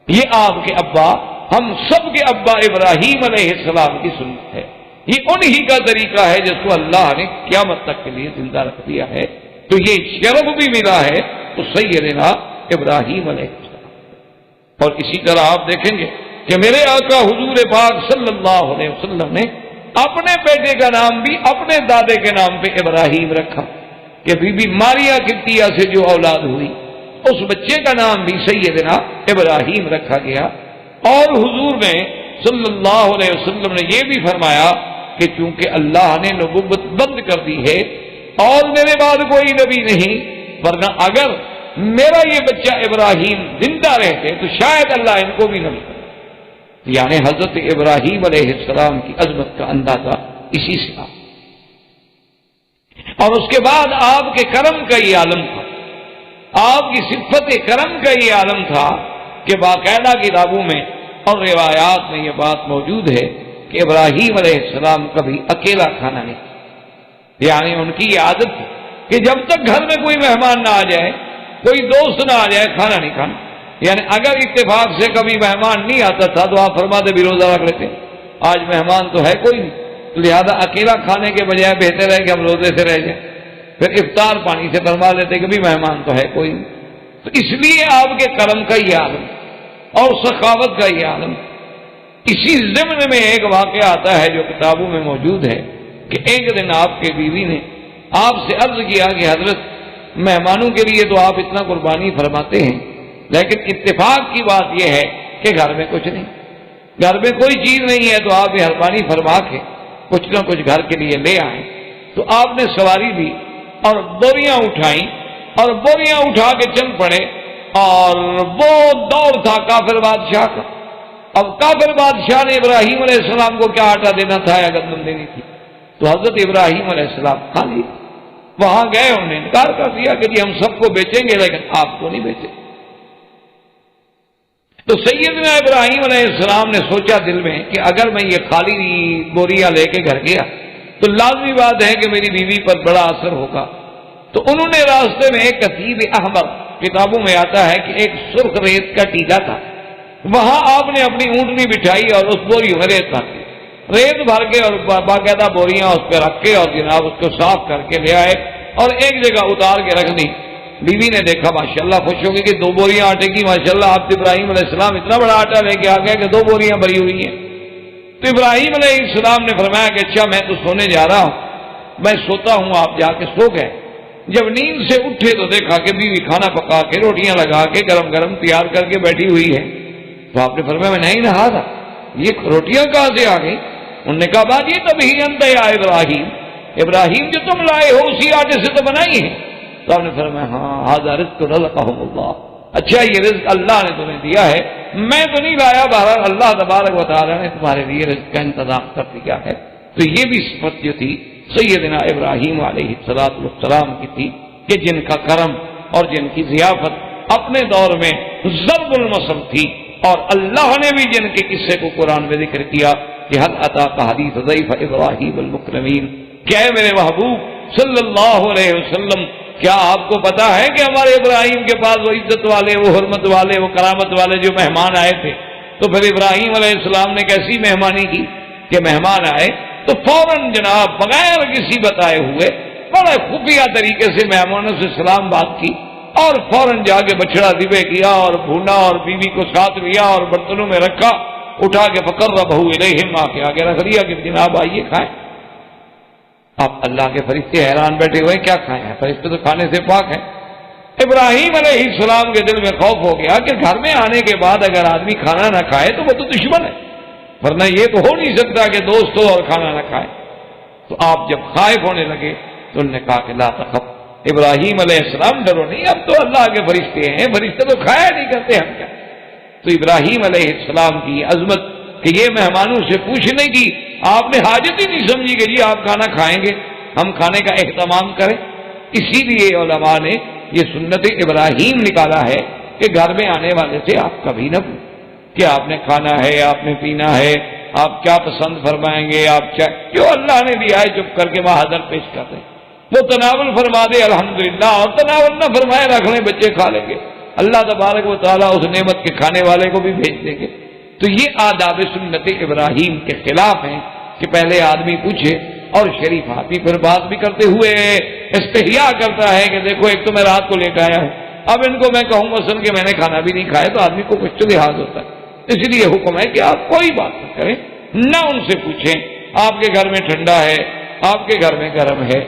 یہ آپ کے ابا، ہم سب کے ابا ابراہیم علیہ السلام کی سنت ہے، یہ انہی کا طریقہ ہے جس کو اللہ نے قیامت تک کے لیے زندہ رکھ دیا ہے، تو یہ شرف بھی ملا ہے تو سیدنا ابراہیم علیہ السلام۔ اور اسی طرح آپ دیکھیں گے کہ میرے آقا حضور پاک صلی اللہ علیہ وسلم نے اپنے بیٹے کا نام بھی اپنے دادے کے نام پہ ابراہیم رکھا، کہ بی بی ماریا قبطیہ سے جو اولاد ہوئی اس بچے کا نام بھی سیدنا ابراہیم رکھا گیا۔ اور حضور نے صلی اللہ علیہ وسلم نے یہ بھی فرمایا کہ چونکہ اللہ نے نبوت بند کر دی ہے اور میرے بعد کوئی نبی نہیں، ورنہ اگر میرا یہ بچہ ابراہیم زندہ رہتے تو شاید اللہ ان کو بھی نبی کرے۔ یعنی حضرت ابراہیم علیہ السلام کی عظمت کا اندازہ اسی سے آ۔ اور اس کے بعد آپ کے کرم کا یہ عالم تھا، آپ کی صفت کرم کا یہ عالم تھا کہ باقاعدہ کتابوں میں اور روایات میں یہ بات موجود ہے کہ ابراہیم علیہ السلام کبھی اکیلا کھانا نہیں، یعنی ان کی یہ عادت تھی کہ جب تک گھر میں کوئی مہمان نہ آ جائے، کوئی دوست نہ آ جائے، کھانا نہیں کھانا۔ یعنی اگر اتفاق سے کبھی مہمان نہیں آتا تھا تو آپ فرماتے بھی روزہ رکھ لیتے، آج مہمان تو ہے کوئی نہیں، لہذا اکیلا کھانے کے بجائے بہتر ہے کہ ہم روزے سے رہ جائیں، پھر افطار پانی سے فرما لیتے کہ بھی مہمان تو ہے کوئی نہیں۔ تو اس لیے آپ کے کرم کا یہ عالم اور سخاوت کا یہ عالم۔ اسی ضمن میں ایک واقعہ آتا ہے جو کتابوں میں موجود ہے کہ ایک دن آپ کے بیوی نے آپ سے عرض کیا کہ حضرت مہمانوں کے لیے تو آپ اتنا قربانی فرماتے ہیں، لیکن اتفاق کی بات یہ ہے کہ گھر میں کچھ نہیں، گھر میں کوئی چیز نہیں ہے، تو آپ مہربانی فرما کے کچھ نہ کچھ گھر کے لیے لے آئیں۔ تو آپ نے سواری دی اور بوریاں اٹھائیں اور بوریاں اٹھا کے چل پڑے، اور وہ دور تھا کافر بادشاہ کا۔ اب کافر بادشاہ نے ابراہیم علیہ السلام کو کیا آٹا دینا تھا یا گندم دینی تھی، تو حضرت ابراہیم علیہ السلام کھا لیے۔ وہاں گئے، انہوں نے انکار کر دیا کہ جی ہم سب کو بیچیں گے لیکن آپ کو نہیں بیچیں۔ تو سیدنا ابراہیم علیہ السلام نے سوچا دل میں کہ اگر میں یہ خالی بوریاں لے کے گھر گیا تو لازمی بات ہے کہ میری بیوی پر بڑا اثر ہوگا. تو انہوں نے راستے میں ایک کتیب احمر، کتابوں میں آتا ہے کہ ایک سرخ ریت کا ٹیلا تھا، وہاں آپ نے اپنی اونٹنی بٹھائی اور اس بوریوں میں ریت بھر دی، ریت بھر کے اور باقاعدہ بوریاں اس پہ رکھ کے اور جناب اس کو صاف کر کے لے آئے اور ایک جگہ اتار کے رکھ دی. بیوی نے دیکھا ماشاءاللہ خوش ہو گئی کہ 2 بوریاں آٹے کی، ماشاءاللہ آپ ابراہیم علیہ السلام اتنا بڑا آٹا لے کے آ گیا کہ 2 بوریاں بھری ہوئی ہیں. تو ابراہیم علیہ السلام نے فرمایا کہ اچھا میں تو سونے جا رہا ہوں، میں سوتا ہوں، آپ جا کے سو گئے. جب نیند سے اٹھے تو دیکھا کہ بیوی کھانا پکا کے روٹیاں لگا کے گرم گرم تیار کر کے بیٹھی ہوئی ہے. تو آپ نے فرمایا میں نہیں نہا تھا، یہ روٹیاں کہاں سے آ گئی؟ انہوں نے کہا بات یہ تبھی انت یا ابراہیم، ابراہیم جو تم لائے ہو اسی آٹے سے تو بنائی ہے. تو آپ نے فرمایا ہاں ھذا رزق رزقهم اللہ، اچھا یہ رزق اللہ نے تمہیں دیا ہے، میں تو نہیں لایا، بہرحال اللہ تبارک و تعالیٰ نے تمہارے لیے رزق کا انتظام کر دیا ہے. تو یہ بھی صفت جو تھی سیدنا ابراہیم علیہ السلام کی تھی کہ جن کا کرم اور جن کی ضیافت اپنے دور میں ضرب المثل تھی، اور اللہ نے بھی جن کے قصے کو قرآن میں ذکر کیا کہ حل اتاک حدیث ضیف ابراہیم المکرمین، کیا ہے میرے محبوب صلی اللہ علیہ وسلم، کیا آپ کو پتا ہے کہ ہمارے ابراہیم کے پاس وہ عزت والے، وہ حرمت والے، وہ کرامت والے جو مہمان آئے تھے؟ تو پھر ابراہیم علیہ السلام نے کیسی مہمانی کی کہ مہمان آئے تو فوراً جناب بغیر کسی بتائے ہوئے بڑے خفیہ طریقے سے مہمانوں سے سلام بات کی اور فوراً جا کے بچڑا ذبح کیا اور بھونا اور بیوی کو ساتھ لیا اور برتنوں میں رکھا، اٹھا کے فقربہ الیہم، آ کے آگے رکھ دیا کہ جناب آئیے کھائیں. آپ اللہ کے فرشتے حیران بیٹھے ہوئے کیا کھائے ہیں، فرشتے تو کھانے سے پاک ہیں. ابراہیم علیہ السلام کے دل میں خوف ہو گیا کہ گھر میں آنے کے بعد اگر آدمی کھانا نہ کھائے تو وہ تو دشمن ہے، ورنہ یہ تو ہو نہیں سکتا کہ دوست ہو اور کھانا نہ کھائے. تو آپ جب خائف ہونے لگے تو انہوں نے کہا کہ لا تخف، ابراہیم علیہ السلام ڈرو نہیں، اب تو اللہ کے فرشتے ہیں، فرشتے تو کھایا نہیں کرتے ہم کیا. تو ابراہیم علیہ السلام کی عظمت کہ یہ مہمانوں سے پوچھنے کی آپ نے حاجت ہی نہیں سمجھی کہ جی آپ کھانا کھائیں گے، ہم کھانے کا اہتمام کریں. اسی لیے علماء نے یہ سنت ابراہیم نکالا ہے کہ گھر میں آنے والے سے آپ کبھی نہ پوچھیں کہ آپ نے کھانا ہے، آپ نے پینا ہے، آپ کیا پسند فرمائیں گے، آپ کیا جو اللہ نے دیا ہے چپ کر کے وہاں حاضر پیش کر دیں. وہ تناول فرما دے الحمدللہ، اور تناول نہ فرمائے رکھ لیں، بچے کھا لیں گے، اللہ تبارک و تعالیٰ اس نعمت کے کھانے والے کو بھی بھیج دیں گے. تو یہ آداب سنت ابراہیم کے خلاف ہیں کہ پہلے آدمی پوچھے، اور شریف آدمی پھر بات بھی کرتے ہوئے استحیا کرتا ہے کہ دیکھو ایک تو میں رات کو لے کے آیا ہوں، اب ان کو میں کہوں مثلا کہ میں نے کھانا بھی نہیں کھایا تو آدمی کو کچھ تو لحاظ ہوتا ہے. اس لیے حکم ہے کہ آپ کوئی بات نہ کریں، نہ ان سے پوچھیں آپ کے گھر میں ٹھنڈا ہے، آپ کے گھر میں گرم ہے،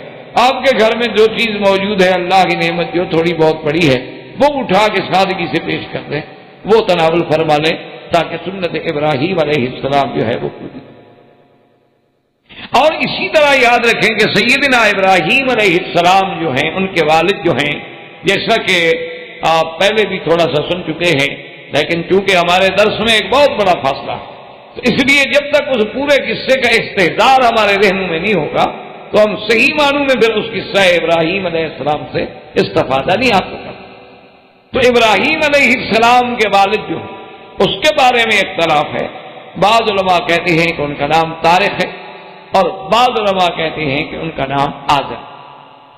آپ کے گھر میں جو چیز موجود ہے اللہ کی نعمت جو تھوڑی بہت پڑی ہے وہ اٹھا کے سادگی سے پیش کر دیں، وہ تناول فرما لیں تاکہ سنت ابراہیم علیہ السلام جو ہے وہ پوری. اور اسی طرح یاد رکھیں کہ سیدنا ابراہیم علیہ السلام جو ہیں ان کے والد جو ہیں، جیسا کہ آپ پہلے بھی تھوڑا سا سن چکے ہیں لیکن چونکہ ہمارے درس میں ایک بہت بڑا فاصلہ ہے تو اس لیے جب تک اس پورے قصے کا استحضار ہمارے ذہن میں نہیں ہوگا تو ہم صحیح معنوں میں پھر اس قصہ ابراہیم علیہ السلام سے استفادہ نہیں حاصل کرتے. تو ابراہیم علیہ السلام کے والد جو ہیں اس کے بارے میں اختلاف ہے. بعض علماء کہتے ہیں کہ ان کا نام طارق ہے اور بعض علماء کہتے ہیں کہ ان کا نام آزر.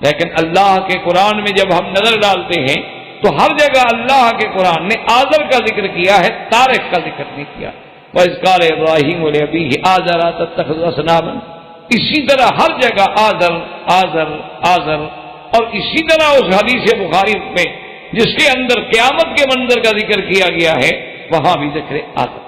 لیکن اللہ کے قرآن میں جب ہم نظر ڈالتے ہیں تو ہر جگہ اللہ کے قرآن نے آزر کا ذکر کیا ہے، طارق کا ذکر نہیں کیا. وَإِذْ قَالَ إِبْرَاهِيمُ لِأَبِيهِ آزَرَ أَتَتَّخِذُ أَصْنَامًا، اسی طرح ہر جگہ آزر آزر آزر. اور اسی طرح اس حدیث بخاری میں جس کے اندر قیامت کے منظر کا ذکر کیا گیا ہے وہاں بھی ذکر آزر.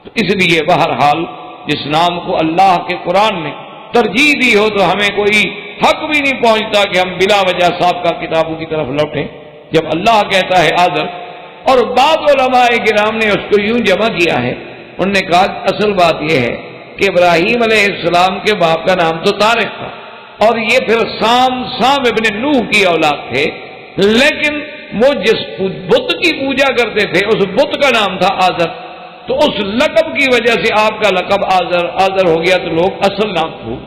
تو اس لیے بہرحال جس نام کو اللہ کے قرآن نے ترجیح دی ہو تو ہمیں کوئی حق بھی نہیں پہنچتا کہ ہم بلا وجہ سابقہ کتابوں کی طرف لوٹیں جب اللہ کہتا ہے آزر. اور بعض علماء کرام نے اس کو یوں جمع کیا ہے، انہوں نے کہا اصل بات یہ ہے کہ ابراہیم علیہ السلام کے باپ کا نام تو طارق تھا اور یہ پھر سام ابن نوح کی اولاد تھے، لیکن وہ جس بت کی پوجا کرتے تھے اس بت کا نام تھا آزر. تو اس لقب کی وجہ سے آپ کا لقب آزر ہو گیا تو لوگ اصل نام بھول،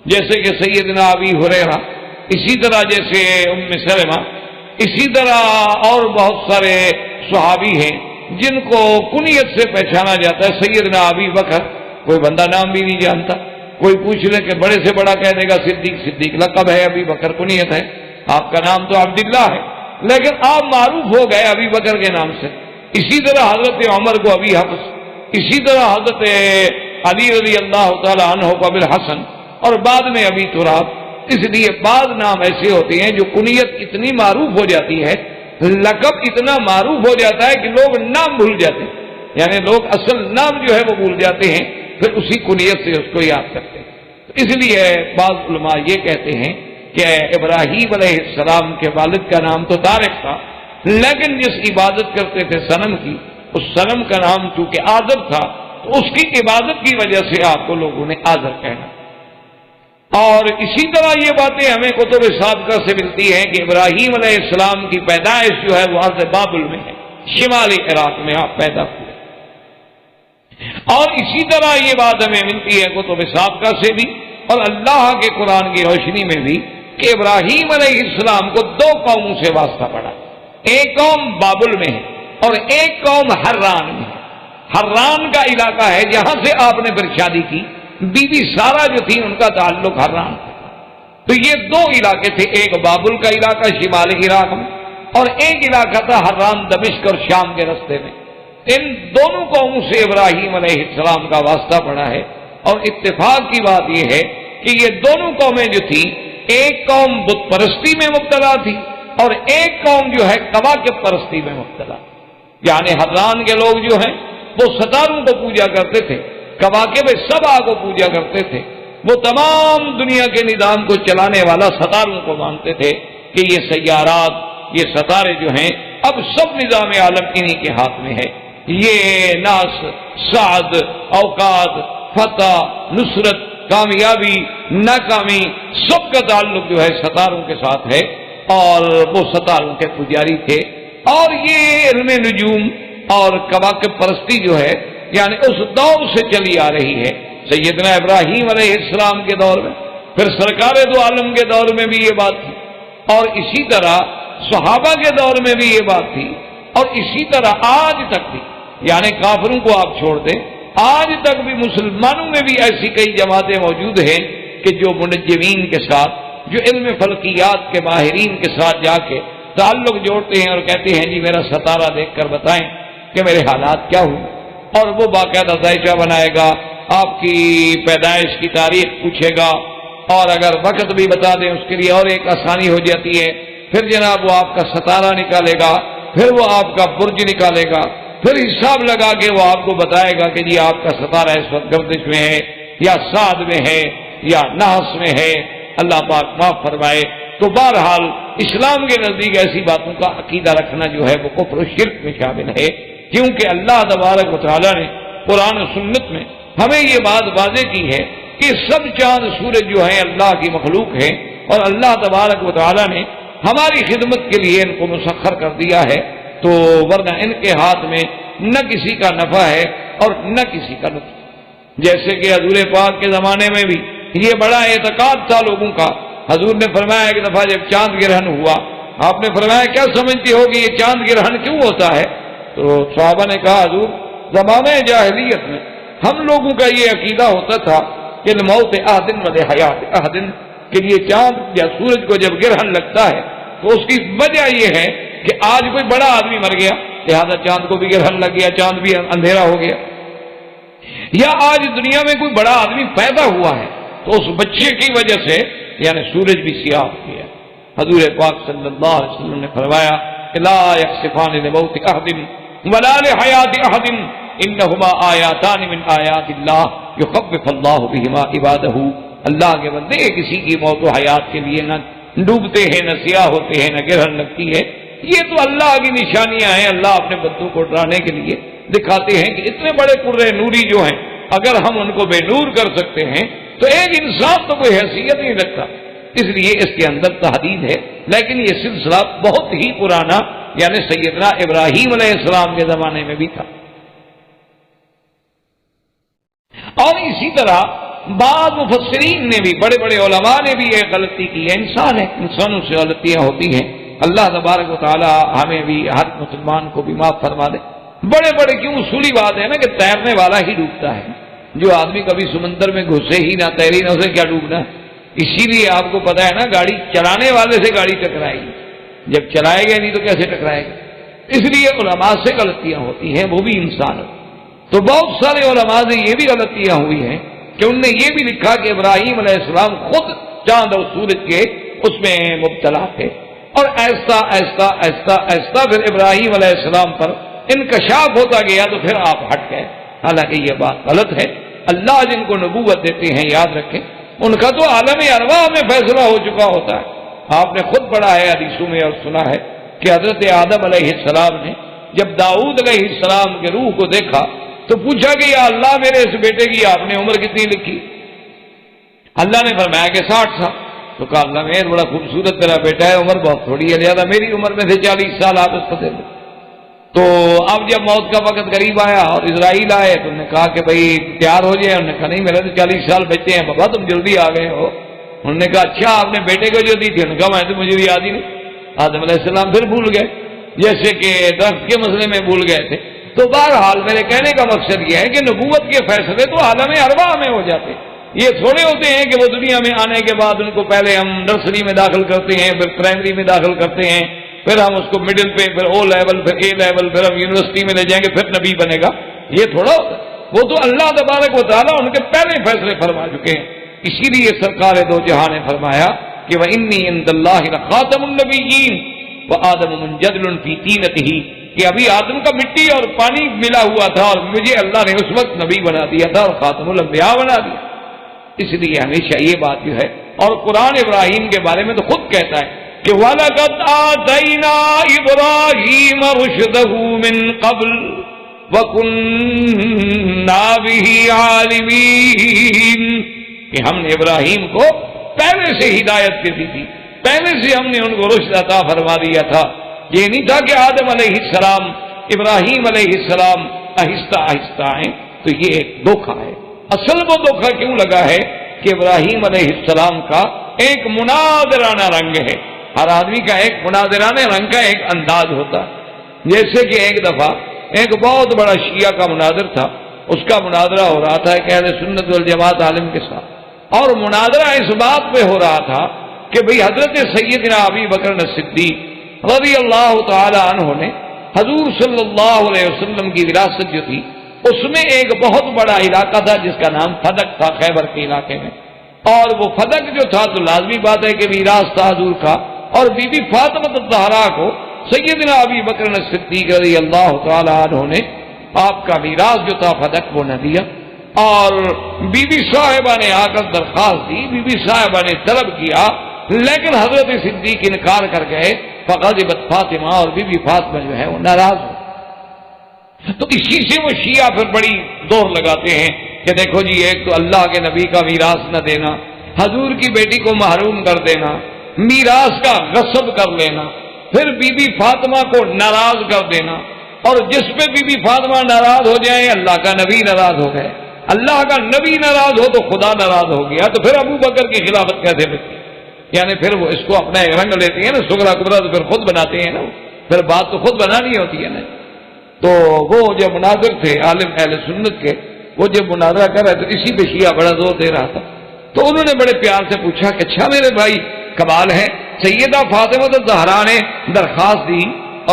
جیسے کہ سیدنا ابی ہریرہ، اسی طرح جیسے ام سلمہ، اسی طرح اور بہت سارے صحابی ہیں جن کو کنیت سے پہچانا جاتا ہے، سیدنا ابی بکر، کوئی بندہ نام بھی نہیں جانتا، کوئی پوچھ لے کہ بڑے سے بڑا کہہ دے گا صدیق، صدیق لقب ہے، ابی بکر کنیت ہے، آپ کا نام تو عبداللہ ہے، لیکن آپ معروف ہو گئے ابی بکر کے نام سے۔ اسی طرح حضرت عمر کو ابی حفص، اسی طرح حضرت علی رضی اللہ تعالی عنہ کو ابی الحسن، اور بعد میں ابی تراب۔ اس لیے بعض نام ایسے ہوتے ہیں جو کنیت اتنی معروف ہو جاتی ہے، لقب اتنا معروف ہو جاتا ہے کہ لوگ نام بھول جاتے ہیں، یعنی لوگ اصل نام جو ہے وہ بھول جاتے ہیں، پھر اسی کنیت سے اس کو یاد کرتے ہیں۔ تو اس لیے بعض علماء یہ کہتے ہیں کہ ابراہیم علیہ السلام کے والد کا نام تو طارق تھا، لیکن جس عبادت کرتے تھے صنم کی، اس صنم کا نام چونکہ آزر تھا، تو اس کی عبادت کی وجہ سے آپ کو لوگوں نے آزر کہنا۔ اور اسی طرح یہ باتیں ہمیں کتب سابقہ سے ملتی ہیں کہ ابراہیم علیہ السلام کی پیدائش جو ہے وہ ارض بابل میں ہے، شمالی عراق میں آپ پیدا ہوئے۔ اور اسی طرح یہ بات ہمیں ملتی ہے کتب سابقہ سے بھی اور اللہ کے قرآن کی روشنی میں بھی کہ ابراہیم علیہ السلام کو دو قوموں سے واسطہ پڑا، ایک قوم بابل میں ہے اور ایک قوم حران میں ہے۔ حران کا علاقہ ہے جہاں سے آپ نے پھر شادی کی، بی بی سارہ جو تھی ان کا تعلق حران تھا۔ تو یہ دو علاقے تھے، ایک بابل کا علاقہ شمالی عراق میں اور ایک علاقہ تھا حران دمشق اور شام کے رستے میں۔ ان دونوں قوموں سے ابراہیم علیہ السلام کا واسطہ پڑا ہے، اور اتفاق کی بات یہ ہے کہ یہ دونوں قومیں جو تھیں، ایک قوم بت پرستی میں مبتلا تھی اور ایک قوم جو ہے کواکب پرستی میں مبتلا۔ یعنی حران کے لوگ جو ہیں وہ ستاروں کو پوجا کرتے تھے، کواکب سبا کو پوجا کرتے تھے، وہ تمام دنیا کے نظام کو چلانے والا ستاروں کو مانتے تھے کہ یہ سیارات، یہ ستارے جو ہیں اب سب نظام عالم انہی کے ہاتھ میں ہے۔ یہ ناس، سعد، اوقات، فتح، نصرت، کامیابی، ناکامی، سب کا تعلق جو ہے ستاروں کے ساتھ ہے، اور وہ ستاروں کے پجاری تھے۔ اور یہ علم نجوم اور کواکب پرستی جو ہے یعنی اس دور سے چلی آ رہی ہے، سیدنا ابراہیم علیہ السلام کے دور میں، پھر سرکار دو عالم کے دور میں بھی یہ بات تھی، اور اسی طرح صحابہ کے دور میں بھی یہ بات تھی، اور اسی طرح آج تک بھی، یعنی کافروں کو آپ چھوڑ دیں، آج تک بھی مسلمانوں میں بھی ایسی کئی جماعتیں موجود ہیں کہ جو منجمین کے ساتھ، جو علم فلکیات کے ماہرین کے ساتھ جا کے تعلق جوڑتے ہیں اور کہتے ہیں جی میرا ستارہ دیکھ کر بتائیں کہ میرے حالات کیا ہوئے، اور وہ باقاعدہ ذائچہ بنائے گا، آپ کی پیدائش کی تاریخ پوچھے گا، اور اگر وقت بھی بتا دیں اس کے لیے اور ایک آسانی ہو جاتی ہے، پھر جناب وہ آپ کا ستارہ نکالے گا، پھر وہ آپ کا برج نکالے گا، پھر حساب لگا کے وہ آپ کو بتائے گا کہ جی آپ کا ستارہ اس وقت گردش میں ہے یا سعد میں ہے یا نحس میں ہے، اللہ پاک معاف فرمائے۔ تو بہرحال اسلام کے نزدیک ایسی باتوں کا عقیدہ رکھنا جو ہے وہ کفر و شرک میں شامل ہے، کیونکہ اللہ تبارک و تعالیٰ نے قرآن و سنت میں ہمیں یہ بات واضح کی ہے کہ سب چاند سورج جو ہیں اللہ کی مخلوق ہیں، اور اللہ تبارک و تعالیٰ نے ہماری خدمت کے لیے ان کو مسخر کر دیا ہے، تو ورنہ ان کے ہاتھ میں نہ کسی کا نفع ہے اور نہ کسی کا نقصان۔ جیسے کہ حضور پاک کے زمانے میں بھی یہ بڑا اعتقاد تھا لوگوں کا، حضور نے فرمایا ایک دفعہ جب چاند گرہن ہوا، آپ نے فرمایا کیا سمجھتی ہو کہ یہ چاند گرہن کیوں ہوتا ہے؟ تو صحابہ نے کہا حضور زمانے جاہلیت میں ہم لوگوں کا یہ عقیدہ ہوتا تھا کہ موت احدن و حیات احدن، کہ یہ چاند یا سورج کو جب گرہن لگتا ہے تو اس کی وجہ یہ ہے کہ آج کوئی بڑا آدمی مر گیا لہذا چاند کو بھی گرہن لگ گیا، چاند بھی اندھیرا ہو گیا، یا آج دنیا میں کوئی بڑا آدمی پیدا ہوا ہے تو اس بچے کی وجہ سے یعنی سورج بھی سیاہ ہو گیا۔ حضور پاک صلی اللہ علیہ وسلم نے فرمایا کہ لا یخسفان لموت احد ولا لحیات احد انہما آیاتان من آیات اللہ یخوف اللہ بہما عبادہ۔ اللہ کے بندے کسی کی موت و حیات کے لیے نہ ڈوبتے ہیں، نہ سیاہ ہوتے ہیں، نہ گرہن لگتی ہے، یہ تو اللہ کی نشانیاں ہیں، اللہ اپنے بندوں کو ڈرانے کے لیے دکھاتے ہیں کہ اتنے بڑے قرے نوری جو ہیں اگر ہم ان کو بے نور کر سکتے ہیں تو ایک انسان تو کوئی حیثیت نہیں رکھتا، اس لیے اس کے اندر تحدید ہے۔ لیکن یہ سلسلہ بہت ہی پرانا یعنی سیدنا ابراہیم علیہ السلام کے زمانے میں بھی تھا۔ اور اسی طرح بعض مفسرین نے بھی، بڑے بڑے علماء نے بھی ایک غلطی کی ہے، انسان ہے، انسانوں سے غلطیاں ہوتی ہیں، اللہ تبارک و تعالی ہمیں بھی ہر مسلمان کو بھی معاف فرما دے۔ بڑے بڑے کیوں اصولی بات ہے نا کہ تیرنے والا ہی ڈوبتا ہے، جو آدمی کبھی سمندر میں گھسے ہی نہ تیری نہ اسے کیا ڈوبنا ہے۔ اسی لیے آپ کو پتا ہے نا گاڑی چلانے والے سے گاڑی ٹکرائے گی، جب چلائے گا نہیں تو کیسے ٹکرائے گا۔ اس لیے علماء سے غلطیاں ہوتی ہیں، وہ بھی انسان ہے۔ تو بہت سارے علماء سے یہ بھی غلطیاں ہوئی ہیں کہ انہوں نے یہ بھی لکھا کہ ابراہیم علیہ السلام خود چاند اور سورج کے اس میں مبتلا تھے، اور ایسا ایسا ایسا ایسا پھر ابراہیم علیہ السلام پر انکشاف ہوتا گیا تو پھر آپ ہٹ گئے۔ حالانکہ یہ بات غلط ہے۔ اللہ جن کو نبوت دیتے ہیں یاد رکھیں ان کا تو عالم ارواح میں فیصلہ ہو چکا ہوتا ہے۔ آپ نے خود پڑھا ہے حدیثوں میں اور سنا ہے کہ حضرت آدم علیہ السلام نے جب داؤد علیہ السلام کے روح کو دیکھا تو پوچھا کہ یا اللہ میرے اس بیٹے کی آپ نے عمر کتنی لکھی؟ اللہ نے فرمایا کہ 60 سال۔ تو کہا اللہ میرے بڑا خوبصورت تیرا بیٹا ہے، عمر بہت تھوڑی ہے، لہذا میری عمر میں سے 40 سال آپ اس کو دے دو۔ تو اب جب موت کا وقت قریب آیا اور اسرائیل آئے تو انہوں نے کہا کہ بھائی تیار ہو جائے، انہوں نے کہا نہیں میرے تو 40 سال بچے ہیں بابا، تم جلدی آ گئے ہو۔ انہوں نے کہا اچھا آپ نے بیٹے کو جو دی تھی؟ انہوں نے کہا میں تو مجھے بھی یاد ہی نہیں۔ آدم علیہ السلام پھر بھول گئے، جیسے کہ درخت کے مسئلے میں بھول گئے تھے۔ تو بہرحال میرے کہنے کا مقصد یہ ہے کہ نبوت کے فیصلے تو عالم ارواح میں ہو جاتے، یہ تھوڑے ہوتے ہیں کہ وہ دنیا میں آنے کے بعد ان کو پہلے ہم نرسری میں داخل کرتے ہیں، پھر پرائمری میں داخل کرتے ہیں، پھر ہم اس کو مڈل پہ، پھر او لیول، پھر اے لیول، پھر ہم یونیورسٹی میں لے جائیں گے، پھر نبی بنے گا۔ یہ تھوڑا ہوتا ہے، وہ تو اللہ تبارک و تعالیٰ ان کے پہلے فیصلے فرما چکے ہیں۔ اسی لیے سرکار دو جہاں نے فرمایا کہ وَإِنِّي عِندَ اللَّهِ لَخَاتَمُ النَّبِيِّينَ وَآدَمُ مُنْجَدِلٌ فِي طِينَتِهِ، کہ ابھی آدم کا مٹی اور پانی ملا ہوا تھا اور مجھے اللہ نے اس وقت نبی بنا دیا تھا اور خاتم الانبیاء بنا دیا۔ اس لیے ہمیشہ یہ بات جو ہے، اور قرآن ابراہیم کے بارے میں تو خود کہتا ہے کہ وَلَقَدْ آتَيْنَا إِبْرَاهِيمَ رُشْدَهُ مِنْ قَبْلُ وَكُنَّا بِهِ عَالِمِينَ، کہ ہم نے ابراہیم کو پہلے سے ہدایت دے دی تھی، پہلے سے ہم نے ان کو رشد عطا فرما دیا تھا۔ یہ نہیں تھا کہ آدم علیہ السلام ابراہیم علیہ السلام آہستہ آہستہ آئیں، تو یہ ایک دھوکہ ہے۔ اصل وہ دھوکہ کیوں لگا ہے کہ ابراہیم علیہ السلام کا ایک مناظرانہ رنگ ہے، ہر آدمی کا ایک مناظرانہ رنگ کا ایک انداز ہوتا ہے۔ جیسے کہ ایک دفعہ ایک بہت بڑا شیعہ کا مناظر تھا، اس کا مناظرہ ہو رہا تھا کہ اہل سنت والجماعت عالم کے ساتھ، اور مناظرہ اس بات پہ ہو رہا تھا کہ بھئی حضرت سیدنا ابی بکر صدیق رضی اللہ تعالی عنہ نے حضور صلی اللہ علیہ وسلم کی وراثت جو تھی اس میں ایک بہت بڑا علاقہ تھا جس کا نام فدق تھا، خیبر کے علاقے میں، اور وہ فدق جو تھا تو لازمی بات ہے کہ میراث تھا حضور کا، اور بی بی فاطمہ الزہرا کو سیدنا ابی بکر صدیق رضی اللہ تعالی عنہ نے آپ کا میراث جو تھا فدق وہ نہ دیا، اور بی بی صاحبہ نے آ کر درخواست دی، بی بی صاحبہ نے طلب کیا، لیکن حضرت صدیق انکار کر گئے، فغضبت فاطمہ، اور بی بی فاطمہ جو ہے وہ ناراض ہو۔ تو اسی سے وہ شیعہ پھر بڑی دور لگاتے ہیں کہ دیکھو جی ایک تو اللہ کے نبی کا میراث نہ دینا، حضور کی بیٹی کو محروم کر دینا، میراث کا غصب کر لینا، پھر بی بی فاطمہ کو ناراض کر دینا، اور جس پہ بی بی فاطمہ ناراض ہو جائے اللہ کا نبی ناراض ہو گئے، اللہ کا نبی ناراض ہو تو خدا ناراض ہو گیا، تو پھر ابو بکر کی خلافت کیسے بچی؟ یعنی پھر وہ اس کو اپنا ایک رنگ لیتے ہیں نا، سغرا کبرا تو پھر خود بناتے ہیں نا، پھر بات تو خود بنانی ہوتی ہے نا۔ تو وہ جو مناظر تھے عالم اہل سنت کے، وہ جب مناظرہ کر رہے تو اسی پہ شیعہ بڑا زور دے رہا تھا، تو انہوں نے بڑے پیار سے پوچھا کہ اچھا میرے بھائی کمال ہے، سیدہ فاطمہ الزہرا نے درخواست دی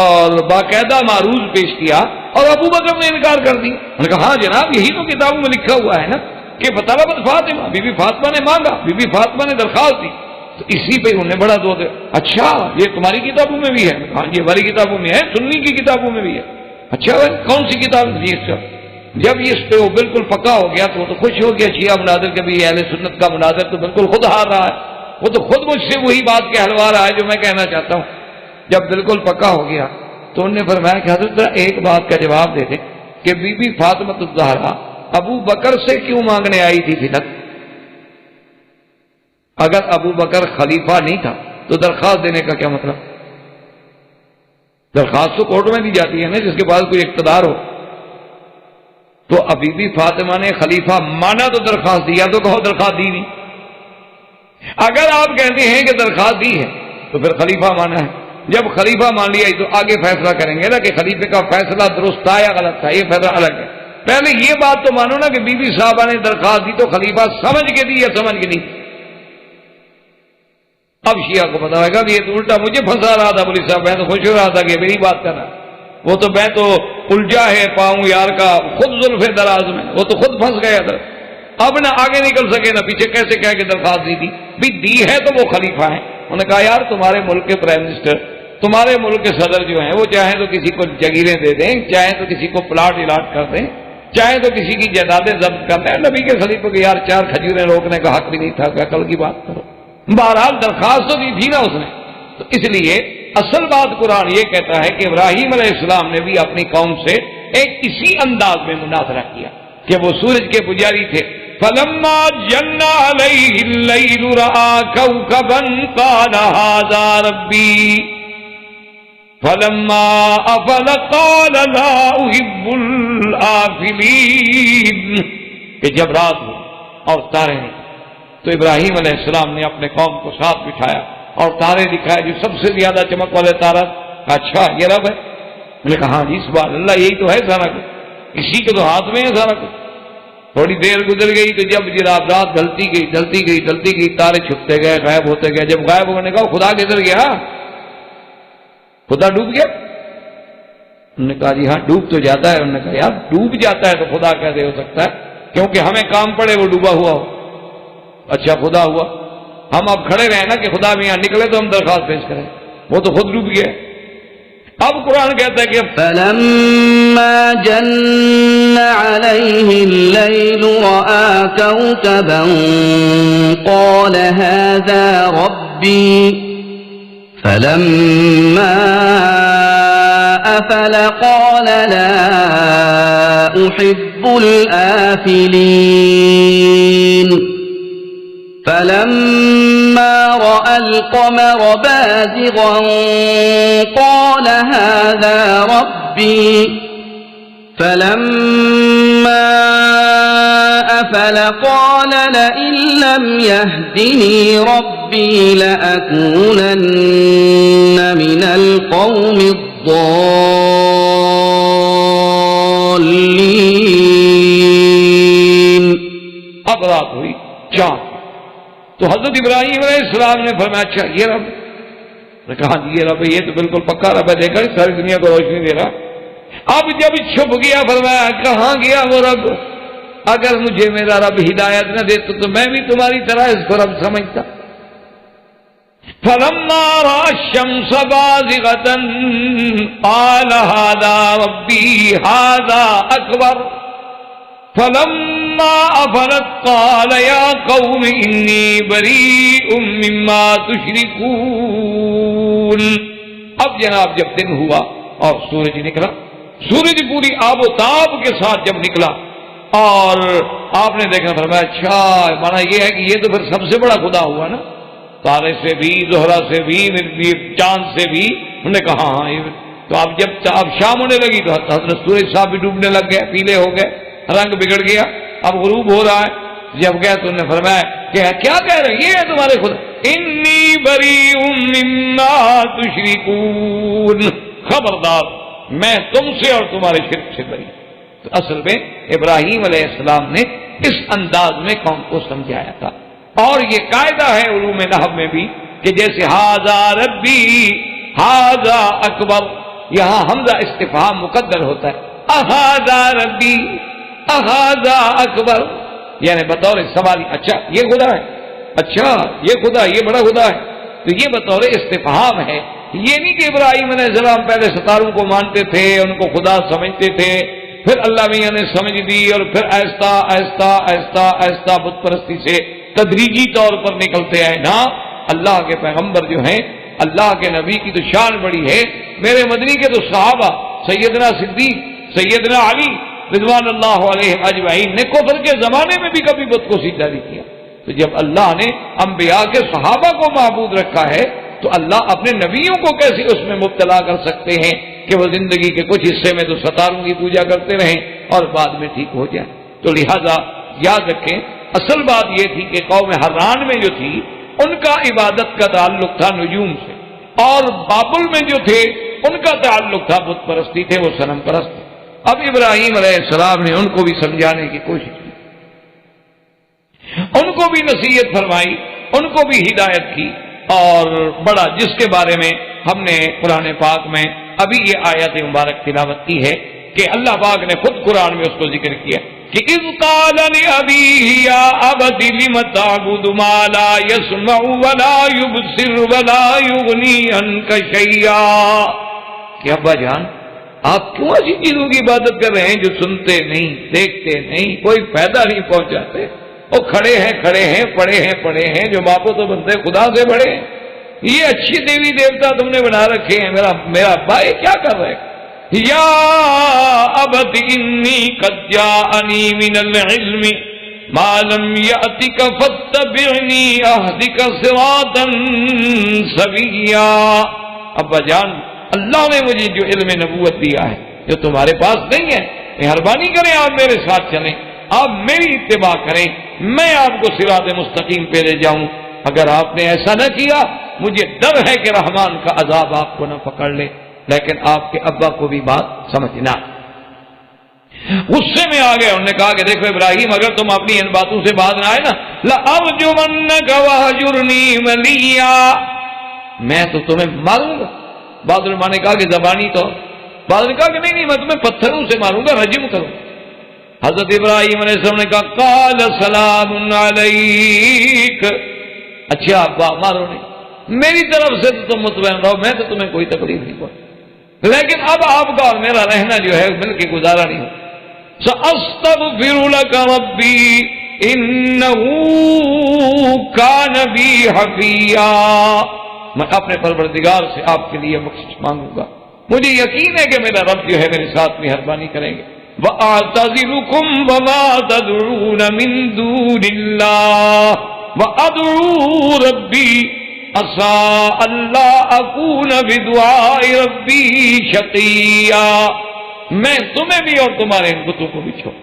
اور باقاعدہ معروض پیش کیا اور ابو بکر نے انکار کر دی۔ انہوں نے کہا ہاں جناب یہی تو کتابوں میں لکھا ہوا ہے نا کہ طلبت فاطمہ، بی بی فاطمہ نے مانگا، بی بی فاطمہ نے درخواست دی، تو اسی پہ انہوں نے بڑا زور دیا، اچھا یہ تمہاری کتابوں میں بھی ہے؟ ہاں یہ ہماری کتابوں میں ہے، سنی کی کتابوں میں بھی ہے۔ اچھا بھائی کون سی کتاب؟ جب اس پہ وہ بالکل پکا ہو گیا تو وہ تو خوش ہو گیا، شیعہ مناظر کے بھی اہل سنت کا مناظر تو بالکل خود ہار رہا ہے، وہ تو خود مجھ سے وہی بات کہلوا رہا ہے جو میں کہنا چاہتا ہوں۔ جب بالکل پکا ہو گیا تو انہوں نے فرمایا کہ حضرت ایک بات کا جواب دے دیں کہ بی بی فاطمہ الزہرا ابو بکر سے کیوں مانگنے آئی تھی فدق؟ اگر ابو بکر خلیفہ نہیں تھا تو درخواست دینے کا کیا مطلب؟ درخواست تو کورٹ میں دی جاتی ہے نا جس کے پاس کوئی اقتدار ہو، تو ابھی بھی فاطمہ نے خلیفہ مانا تو درخواست دیا، تو کہو درخواست دی نہیں۔ اگر آپ کہتے ہیں کہ درخواست دی ہے تو پھر خلیفہ مانا ہے، جب خلیفہ مان لیا تو آگے فیصلہ کریں گے نا کہ خلیفے کا فیصلہ درست تھا یا غلط تھا، یہ فیصلہ الگ ہے۔ پہلے یہ بات تو مانو نا کہ بی بی صاحبہ نے درخواست دی تو خلیفہ سمجھ کے دی یا سمجھ کے نہیں۔ اب شیعہ کو پتا ہوگا کہ یہ تو الٹا مجھے پھنسا رہا تھا، پولیس صاحب میں تو خوش ہو رہا تھا کہ میری بات کرنا، وہ تو میں تو الجھا ہے پاؤں یار کا خود زلف دراز میں، وہ تو خود پھنس گیا تھا، اب نہ آگے نکل سکے نہ پیچھے، کیسے کہہ کے درخواست دی تھی بھی دی ہے تو وہ خلیفہ ہیں۔ انہوں نے کہا یار تمہارے ملک کے پرائم منسٹر، تمہارے ملک کے صدر جو ہیں وہ چاہیں تو کسی کو جگیریں دے دیں، چاہیں تو کسی کو پلاٹ الاٹ کر دیں، چاہے تو کسی کی جائیدادیں ضبط کر دیں، نبی کے خلیفہ کو یار 4 کھجوریں روکنے کا حق بھی نہیں تھا، کیا کل کی بات کرو۔ بہرحال درخواست تو دی تھی نا اس نے، تو اس لیے اصل بات قرآن یہ کہتا ہے کہ ابراہیم علیہ السلام نے بھی اپنی قوم سے ایک اسی انداز میں مناظرہ کیا کہ وہ سورج کے پجاری تھے۔ فلما جن علیہ اللیل رأى کوکبا قال ھذا ربی فلما افل قال لا احب الآفلین، کہ جب رات ہو اور تارے نہیں تو ابراہیم علیہ السلام نے اپنے قوم کو ساتھ بٹھایا اور تارے دکھائے، جو سب سے زیادہ چمک والے تارا، اچھا یہ رب ہے؟ میں نے کہا ہاں جی سبحان اللہ، یہی تو ہے سارا کچھ، اسی کے تو ہاتھ میں ہے سارا کچھ۔ تھوڑی دیر گزر گئی تو جب جناب رات ڈھلتی گئی تارے چھپتے گئے، غائب ہوتے گئے، جب غائب ہونے کا خدا کدھر گیا؟ خدا ڈوب گیا؟ انہوں نے کہا جی ہاں ڈوب تو جاتا ہے۔ انہوں نے کہا یار ڈوب جاتا ہے تو خدا کیسے ہو سکتا ہے؟ کیونکہ ہمیں کام پڑے وہ ڈوبا ہوا ہو۔ اچھا خدا ہوا، ہم اب کھڑے رہے نا کہ خدا بھی یہاں نکلے تو ہم درخواست پیش کریں، وہ تو خود ڈوب گیا۔ اب قرآن کہتا ہے کہ فلما جن علیہ اللیل رأى کوکبا قال ھذا ربی فلما افل قال لا احب الآفلین فلما رأى القمر بازغا قال هذا ربي فلما أفل قال لئن لم يهدني ربي لأكونن من القوم الضالين۔ اب رات ہوئی، چاند، تو حضرت ابراہیم علیہ السلام نے فرمایا اچھا یہ رب؟ نے کہا یہ رب ہے، یہ تو بالکل پکا رب ہے، دیکھا ساری دنیا کو روشنی دے رہا۔ اب جب چھپ گیا فرمایا کہاں گیا وہ رب؟ اگر مجھے میرا رب ہدایت نہ دیتا تو میں بھی تمہاری طرح اس کو رب سمجھتا۔ فلما رأى الشمس بازغة قال هذا ربي هذا أكبر فلما أفلت قال يا قوم إني بريء مما تشركون۔ اب جناب جب دن ہوا اور سورج نکلا، سورج پوری آب و تاب کے ساتھ جب نکلا اور آپ نے دیکھا فرمایا اچھا مانا یہ ہے کہ یہ تو پھر سب سے بڑا خدا ہوا نا، تارے سے بھی، زہرہ سے بھی، چاند سے بھی۔ انہوں نے کہا ہاں یہ تو اب جب شام ہونے لگی تو حضرت سورج صاحب بھی ڈوبنے لگ گئے، پیلے ہو گئے، رنگ بگڑ گیا، اب غروب ہو رہا ہے۔ جب گئے تو انہوں نے فرمایا کہ کیا کہہ رہے ہیں یہ ہے تمہارے خدا؟ انی بریء مما تشرکون، خبردار میں تم سے اور تمہارے شرک سے بری۔ تو اصل میں ابراہیم علیہ السلام نے اس انداز میں قوم کو سمجھایا تھا، اور یہ قاعدہ ہے علوم نحو میں بھی کہ جیسے ھذا ربی ھذا اکبر، یہاں حمزہ استفہام مقدر ہوتا ہے، اھذا ربی اھذا اکبر، یعنی بطور سوالی اچھا یہ خدا ہے، اچھا یہ خدا، یہ بڑا خدا ہے، تو یہ بطور استفہام ہے۔ یہ نہیں کہ ابراہیم علیہ السلام پہلے ستاروں کو مانتے تھے، ان کو خدا سمجھتے تھے، پھر اللہ میاں نے سمجھ دی اور پھر آہستہ آہستہ آہستہ آہستہ بت پرستی سے تدریجی طور پر نکلتے آئے نا۔ اللہ کے پیغمبر جو ہیں، اللہ کے نبی کی تو شان بڑی ہے، میرے مدنی کے تو صحابہ سیدنا صدیق، سیدنا علی رضوان اللہ علیہ اجمعین نے کفر کے زمانے میں بھی کبھی بت کو سجدہ نہیں کیا۔ تو جب اللہ نے انبیاء کے صحابہ کو معبود رکھا ہے تو اللہ اپنے نبیوں کو کیسے اس میں مبتلا کر سکتے ہیں کہ وہ زندگی کے کچھ حصے میں تو ستاروں کی پوجا کرتے رہیں اور بعد میں ٹھیک ہو جائیں۔ تو لہذا یاد رکھیں اصل بات یہ تھی کہ قوم حران میں جو تھی ان کا عبادت کا تعلق تھا نجوم سے، اور بابل میں جو تھے ان کا تعلق تھا بت پرستی تھے، وہ صنم پرست تھے۔ اب ابراہیم علیہ السلام نے ان کو بھی سمجھانے کی کوشش کی، ان کو بھی نصیحت فرمائی، ان کو بھی ہدایت کی، اور بڑا جس کے بارے میں ہم نے قرآن پاک میں ابھی یہ آیت مبارک تلاوت کی ہے کہ اللہ پاک نے خود قرآن میں اس کو ذکر کیا کہ اذ قال لأبيه يا أبت لم تعبد ما لا يسمع ولا يبصر ولا يغني عنك شيئا، کہ ابا جان آپ کیوں ایسی چیزوں کی عبادت کر رہے ہیں جو سنتے نہیں، دیکھتے نہیں، کوئی فائدہ نہیں پہنچاتے؟ وہ کھڑے ہیں پڑے ہیں، جو باپو تو بنتے خدا سے بڑے ہیں، یہ اچھی دیوی دیوتا تم نے بنا رکھے ہیں، میرا ابا یہ کیا کر رہے ہیں؟ یا ابت انی قد جاءنی من العلم ما لم یأتک فاتبعنی اہدک صراطا سویا، ابا جان اللہ نے مجھے جو علم نبوت دیا ہے جو تمہارے پاس نہیں ہے، مہربانی کریں آپ میرے ساتھ چلیں، آپ میری اتباع کریں، میں آپ کو صراط مستقیم پہ لے جاؤں۔ اگر آپ نے ایسا نہ کیا مجھے ڈر ہے کہ رحمان کا عذاب آپ کو نہ پکڑ لے۔ لیکن آپ کے ابا کو بھی بات سمجھنا، غصے میں آ گئے، انہوں نے کہا کہ دیکھو ابراہیم اگر تم اپنی ان باتوں سے باز نہ آئے نا لَأَرْجُمَنَّكَ وَهْجُرْنِي مَلِيًّا، میں تو تمہیں ماروں گا۔ بعض علماء نے کہا کہ زبانی طور، بعض نے کہا کہ نہیں میں تمہیں پتھروں سے ماروں گا، رجم کروں۔ حضرت ابراہیم علیہ السلام نے کہا قال سلام علیک، اچھا ابا مارو نہیں، میری طرف سے تو تم مطمئن رہو، میں تو تمہیں کوئی تکلیف نہیں پہنچ، لیکن اب آپ کا اور میرا رہنا جو ہے مل کے گزارا نہیں ہو۔ سأستغفر لك ربی انه كان بی حفیا، میں اپنے پروردگار سے آپ کے لیے بخشش مانگوں گا، مجھے یقین ہے کہ میرا رب جو ہے میرے ساتھ مہربانی کریں گے۔ وَأَعْتَزِلُكُمْ وَمَا تَدْعُونَ مِن دُونِ اللَّهِ وَأَدْعُو رَبِّي عَسَىٰ أَلَّا أَكُونَ بِدُعَاءِ رَبِّي شَقِيًّا، میں تمہیں بھی اور تمہارے ان بتوں کو بھی چھوڑ۔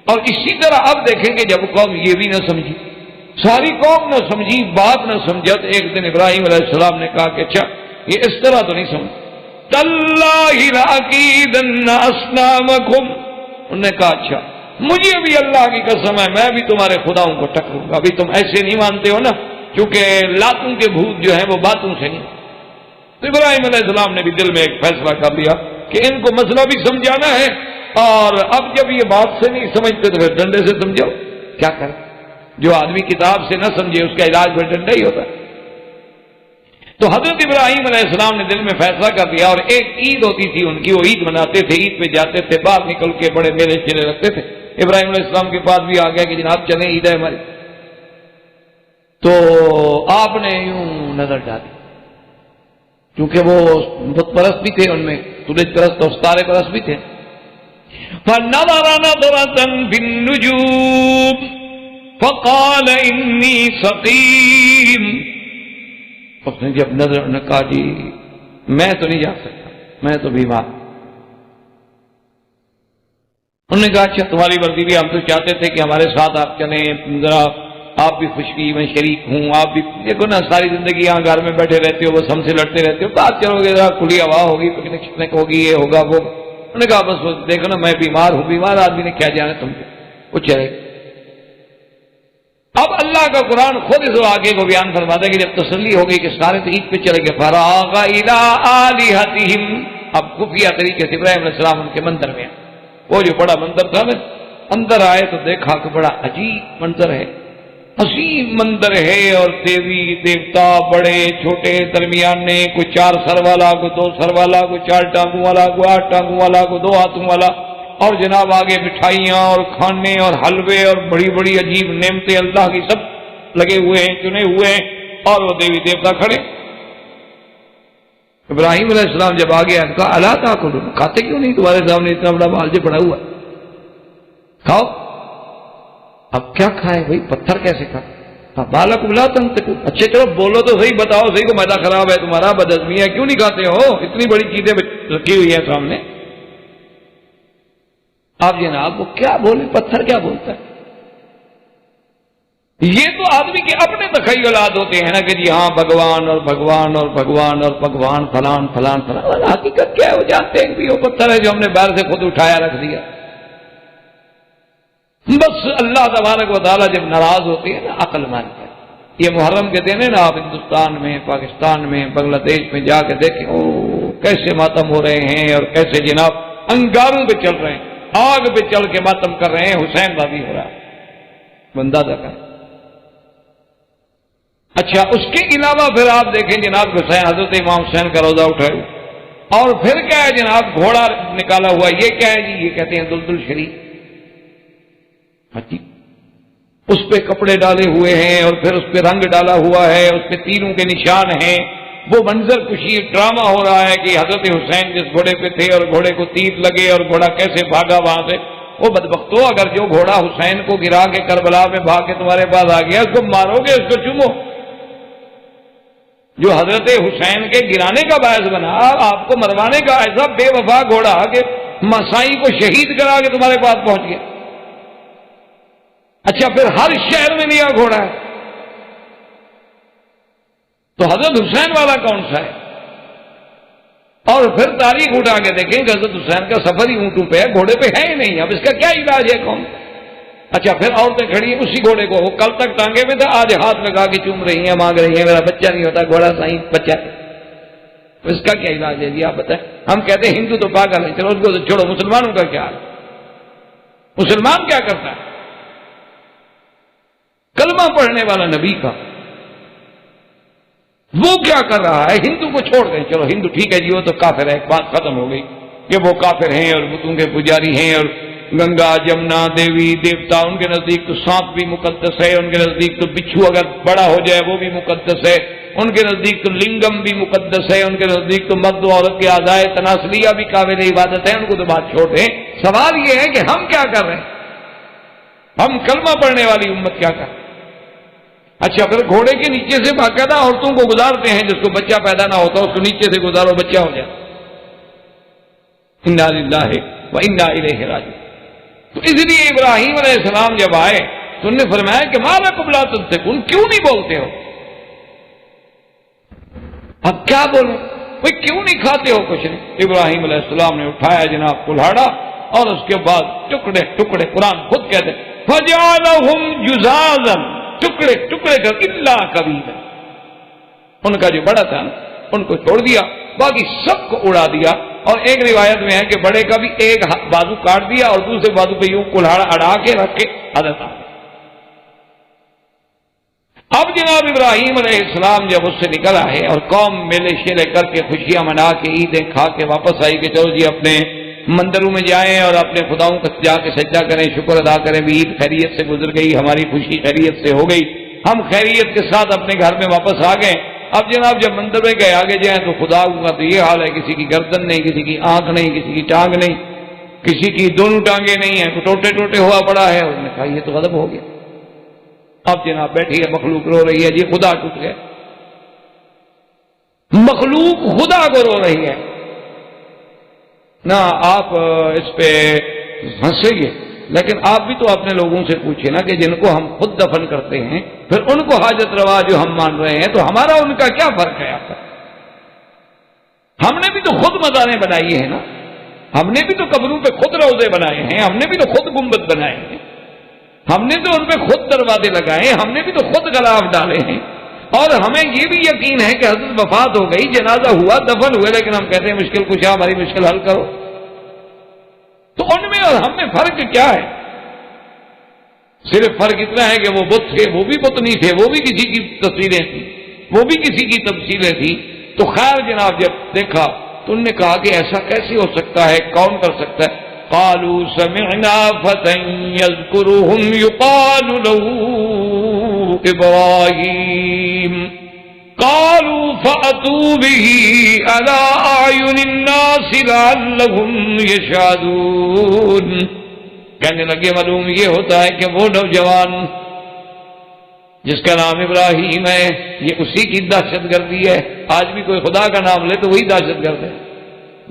اور اسی طرح اب دیکھیں کہ جب قوم یہ بھی نہ سمجھی، ساری قوم نہ سمجھی، بات نہ سمجھا، تو ایک دن ابراہیم علیہ السلام نے کہا کہ اچھا یہ اس طرح تو نہیں سمجھ، تَاللَّهِ لَأَكِيدَنَّ أَصْنَامَكُمْ، انہوں نے کہا اچھا مجھے بھی اللہ کی قسم ہے میں بھی تمہارے خداؤں کو ٹکروں گا، ابھی تم ایسے نہیں مانتے ہو نا، کیونکہ لاتوں کے بھوت جو ہیں وہ باتوں سے نہیں۔ تو ابراہیم علیہ السلام نے بھی دل میں ایک فیصلہ کر لیا کہ ان کو مسئلہ بھی سمجھانا ہے، اور اب جب یہ بات سے نہیں سمجھتے تو پھر ڈنڈے سے سمجھاؤ، کیا کریں؟ جو آدمی کتاب سے نہ سمجھے اس کا علاج پھر ڈنڈا ہی ہوتا ہے۔ تو حضرت ابراہیم علیہ السلام نے دل میں فیصلہ کر دیا، اور ایک عید ہوتی تھی ان کی، وہ عید مناتے تھے، عید پہ جاتے تھے، باہر نکل کے بڑے میلے چلے رکھتے تھے۔ ابراہیم علیہ السلام کے پاس بھی آ گیا کہ جناب چلیں عید ہے ہماری، تو آپ نے یوں نظر ڈالی، کیونکہ وہ بت پرست بھی تھے، ان میں سورج پرست اور ستارے پرست بھی تھے۔ فَنَظَرَ نَظْرَةً فِي النُّجُومِ فَقَالَ إِنِّي سَقِيمٌ، اس نے جب نظر نے کہا جی میں تو نہیں جا سکتا، میں تو بیمار۔ انہوں نے کہا اچھا تمہاری مرضی بھی، ہم تو چاہتے تھے کہ ہمارے ساتھ آپ چلیں، ذرا آپ بھی خوشی میں شریک ہوں، آپ بھی دیکھو نا ساری زندگی یہاں گھر میں بیٹھے رہتے ہو، بس ہم سے لڑتے رہتے ہو، بات چلو گے، ذرا کھلی ہوا ہوگی، پکنک شکنک ہوگی، یہ ہوگا وہ۔ انہوں نے کہا بس دیکھو نا میں بیمار ہوں، بیمار آدمی نے کیا جانا تم سے، وہ چلے۔ اب اللہ کا قرآن خود اس واقعے کو بیان فرماتا ہے کہ جب تسلی ہو گئی کہ سارے تو عید پہ چلے گئے، فراغ الی آلہتہم، اب خفیہ طریقے سے ابراہیم علیہ السلام ان کے مندر میں، وہ جو بڑا مندر تھا نا، اندر آئے تو دیکھا کہ بڑا عجیب منظر ہے، عظیم مندر ہے، اور دیوی دیوتا بڑے چھوٹے درمیانے، کوئی 4 سر والا، کوئی 2 سر والا، کوئی 4 ٹانگوں والا، کوئی 8 ٹانگوں والا، کوئی 2 ہاتھوں والا، اور جناب آگے مٹھائیاں اور کھانے اور حلوے اور بڑی بڑی عجیب نعمتیں اللہ کی سب لگے ہوئے ہیں، چنے ہوئے ہیں، اور وہ دیوی دیوتا کھڑے۔ ابراہیم علیہ السلام جب آگے آئے کہا الا تاکلون، کھاتے کیوں نہیں؟ تمہارے سامنے اتنا بڑا مالجے پڑا ہوا ہے، کھاؤ۔ اب کیا کھائے بھائی، پتھر کیسے کھائے؟ بالکم لا تنطقون، اچھا چلو بولو تو صحیح، بتاؤ صحیح کو میدا خراب ہے تمہارا، بدہضمی ہے، کیوں نہیں کھاتے ہو؟ اتنی بڑی چیزیں رکھی ہوئی ہیں سامنے۔ آپ جناب وہ کیا بولے، پتھر کیا بولتا ہے؟ یہ تو آدمی کے اپنے تخیلات ہوتے ہیں نا کہ جی ہاں بھگوان اور بھگوان اور بھگوان اور بھگوان فلان فلان فلان، اور حقیقت کیا ہے وہ جانتے ہیں کہ وہ پتھر ہے جو ہم نے باہر سے خود اٹھایا رکھ دیا. بس اللہ تبارک و تعالیٰ جب ناراض ہوتے ہیں نا عقل مانتے ہیں. یہ محرم کے دن ہے نا، آپ ہندوستان میں، پاکستان میں، بنگلہ دیش میں جا کے دیکھیں او کیسے ماتم ہو رہے ہیں اور کیسے جناب انگاروں پہ چل رہے ہیں، آگ پہ چل کے ماتم کر رہے ہیں. حسین بازی ہو رہا ہے بندہ تک. اچھا اس کے علاوہ پھر آپ دیکھیں جناب حسین، حضرت امام حسین کا روزہ اٹھائے، اور پھر کیا ہے جناب گھوڑا نکالا ہوا. یہ کیا ہے جی؟ یہ کہتے ہیں دلدل شریف. اس پہ کپڑے ڈالے ہوئے ہیں اور پھر اس پہ رنگ ڈالا ہوا ہے، اس پہ تیروں کے نشان ہیں. وہ منظر کشی ڈرامہ ہو رہا ہے کہ حضرت حسین جس گھوڑے پہ تھے اور گھوڑے کو تیر لگے اور گھوڑا کیسے بھاگا وہاں سے. وہ بدبختو، اگر جو گھوڑا حسین کو گرا کے کربلا میں بھاگ کے تمہارے پاس آ گیا، اس کو مارو گے، اس کو چومو. جو حضرت حسین کے گرانے کا باعث بنا، آپ کو مروانے کا ایسا بے وفا گھوڑا کہ مسائی کو شہید کرا کے تمہارے پاس پہنچ گیا. اچھا پھر ہر شہر میں نیا گھوڑا ہے، تو حضرت حسین والا کون سا ہے؟ اور پھر تاریخ اٹھا کے دیکھیں کہ حضرت حسین کا سفر ہی اونٹوں پہ ہے، گھوڑے پہ ہے ہی نہیں. اب اس کا کیا علاج ہے کون؟ اچھا پھر عورتیں کھڑی ہیں اسی گھوڑے کو، وہ کل تک ٹانگے میں تھا، آج ہاتھ لگا کے چوم رہی ہیں، مانگ رہی ہیں میرا بچہ نہیں ہوتا، گھوڑا صحیح بچہ. اس کا کیا علاج ہے جی آپ بتائیں؟ ہم کہتے ہیں ہندو تو پاگل ہے، چلو اس کو چھوڑو. مسلمانوں کا کیا حال؟ مسلمان کیا کرتا ہے؟ کلمہ پڑھنے والا نبی کا وہ کیا کر رہا ہے؟ ہندو کو چھوڑ دیں، چلو ہندو ٹھیک ہے جی وہ تو کافر ہے، بات ختم ہو گئی کہ وہ کافر ہیں اور بتوں کے پجاری ہیں، اور گنگا جمنا دیوی دیوتا ان کے نزدیک تو سانپ بھی مقدس ہے، ان کے نزدیک تو بچھو اگر بڑا ہو جائے وہ بھی مقدس ہے، ان کے نزدیک تو لنگم بھی مقدس ہے، ان کے نزدیک تو مرد و عورت کے اعضائے تناسلیہ بھی قابل عبادت ہے. ان کو تو بات چھوڑ دیں. سوال یہ ہے کہ ہم کیا کر رہے ہیں؟ ہم کلمہ پڑھنے والی امت کیا کر رہے ہیں؟ اچھا پھر گھوڑے کے نیچے سے باقاعدہ عورتوں کو گزارتے ہیں، جس کو بچہ پیدا نہ ہوتا اس کو نیچے سے گزارو بچہ ہو جائے. انا للہ و انا الیہ راجعون. تو اس لیے ابراہیم علیہ السلام جب آئے تو انہوں نے فرمایا کہ ما لکم لا تنطقون، کیوں نہیں بولتے ہو؟ اب کیا بولوں بھائی، کیوں نہیں کھاتے ہو کچھ نہیں؟ ابراہیم علیہ السلام نے اٹھایا جناب کلہاڑا، اور اس کے بعد ٹکڑے ٹکڑے، قرآن خود کہتے فجعلہم جزازا، ٹکڑے ٹکڑے کر الا کبیرا، ان کا جو بڑا تھا ان کو چھوڑ دیا، باقی سب کو اڑا دیا. اور ایک روایت میں ہے کہ بڑے کا بھی ایک بازو کاٹ دیا اور دوسرے بازو پہ یوں کلہاڑا اڑا کے رکھ کے حضرت آ گئے. اب جناب ابراہیم علیہ السلام جب اس سے نکل آئے اور قوم میلے شیلے کر کے خوشیاں منا کے عیدیں کھا کے واپس آئی کہ چلو جی اپنے مندروں میں جائیں اور اپنے خداؤں کا جا کے سجدہ کریں، شکر ادا کریں، بھی عید خیریت سے گزر گئی، ہماری خوشی خیریت سے ہو گئی، ہم خیریت کے ساتھ اپنے گھر میں واپس آ گئے. اب جناب جب مندر میں گئے آگے جائیں تو خدا کا تو یہ حال ہے، کسی کی گردن نہیں، کسی کی آنکھ نہیں، کسی کی ٹانگ نہیں، کسی کی دونوں ٹانگیں نہیں ہیں، ٹوٹے ٹوٹے ہوا پڑا ہے. انہوں نے کہا یہ تو غضب ہو گیا. اب جناب بیٹھی ہے مخلوق رو رہی ہے جی خدا ٹوٹ گیا. مخلوق خدا کو رو رہی ہے. نہ آپ اس پہ ہنسیں گے، لیکن آپ بھی تو اپنے لوگوں سے پوچھیں نا کہ جن کو ہم خود دفن کرتے ہیں پھر ان کو حاجت روا جو ہم مان رہے ہیں، تو ہمارا ان کا کیا فرق ہے آپ کا؟ ہم نے بھی تو خود مزاریں بنائی ہیں نا، ہم نے بھی تو قبروں پہ خود روزے بنائے ہیں، ہم نے بھی تو خود گنبد بنائے ہیں، ہم نے تو ان پہ خود دروازے لگائے، ہم نے بھی تو خود غلاف ڈالے ہیں. اور ہمیں یہ بھی یقین ہے کہ حضرت وفات ہو گئی، جنازہ ہوا، دفن ہوئے، لیکن ہم کہتے ہیں مشکل کشا ہماری مشکل حل کرو. تو ان میں اور ہم میں فرق کیا ہے؟ صرف فرق اتنا ہے کہ وہ بت تھے، وہ بھی بت نہیں تھے، وہ بھی کسی کی تصویریں تھیں، وہ بھی کسی کی تمثیلیں تھیں. تو خیر جناب جب دیکھا تو انہوں نے کہا کہ ایسا کیسے ہو سکتا ہے، کون کر سکتا ہے؟ قالوا سمعنا فتى يذكرهم يقال له ابراہیم قالوا فأتوا به على أعين الناس لعلهم يشهدون. کہنے لگے معلوم یہ ہوتا ہے کہ وہ نوجوان جس کا نام ابراہیم ہے یہ اسی کی دہشت گردی ہے. آج بھی کوئی خدا کا نام لے تو وہی دہشت گرد ہے.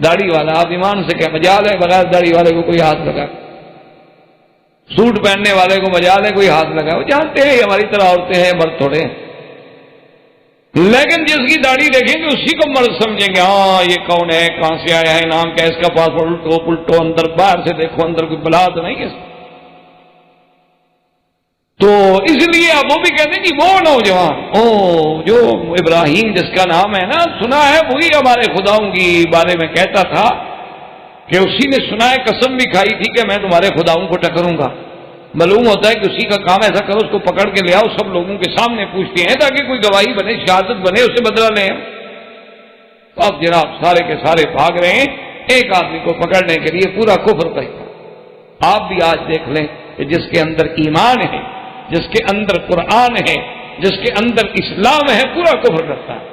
داڑھی والا، آپ ایمان سے کیا مجال ہے بغیر داڑھی والے کو کوئی ہاتھ لگا؟ سوٹ پہننے والے کو مجا لیں کوئی ہاتھ لگا، وہ جانتے ہیں ہماری طرح عورتیں ہیں، مرد تھوڑے ہیں، لیکن جس کی داڑھی دیکھیں گے اسی کو مرد سمجھیں گے، ہاں یہ کون ہے، کہاں سے آیا ہے، نام کیا ہے اس کا، پاسپورٹ الٹو پلٹو، اندر باہر سے دیکھو اندر کوئی بلا تو نہیں ہے۔ تو اس لیے اب وہ بھی کہتے ہیں کہ وہ نوجوان جو ابراہیم جس کا نام ہے نا، سنا ہے وہی ہمارے خداؤں کی بارے میں کہتا تھا کہ اسی نے سنا ہے، قسم بھی کھائی تھی کہ میں تمہارے خداؤں کو ٹکروں گا۔ معلوم ہوتا ہے کہ اسی کا کام ایسا کرو، اس کو پکڑ کے لے آؤ، سب لوگوں کے سامنے پوچھتے ہیں تاکہ کوئی گواہی بنے، شہادت بنے، اسے بدلہ لیں۔ اب جناب سارے کے سارے بھاگ رہے ہیں ایک آدمی کو پکڑنے کے لیے، پورا کفر کرتا۔ آپ بھی آج دیکھ لیں کہ جس کے اندر ایمان ہے، جس کے اندر قرآن ہے، جس کے اندر اسلام ہے، پورا کفر کرتا ہے،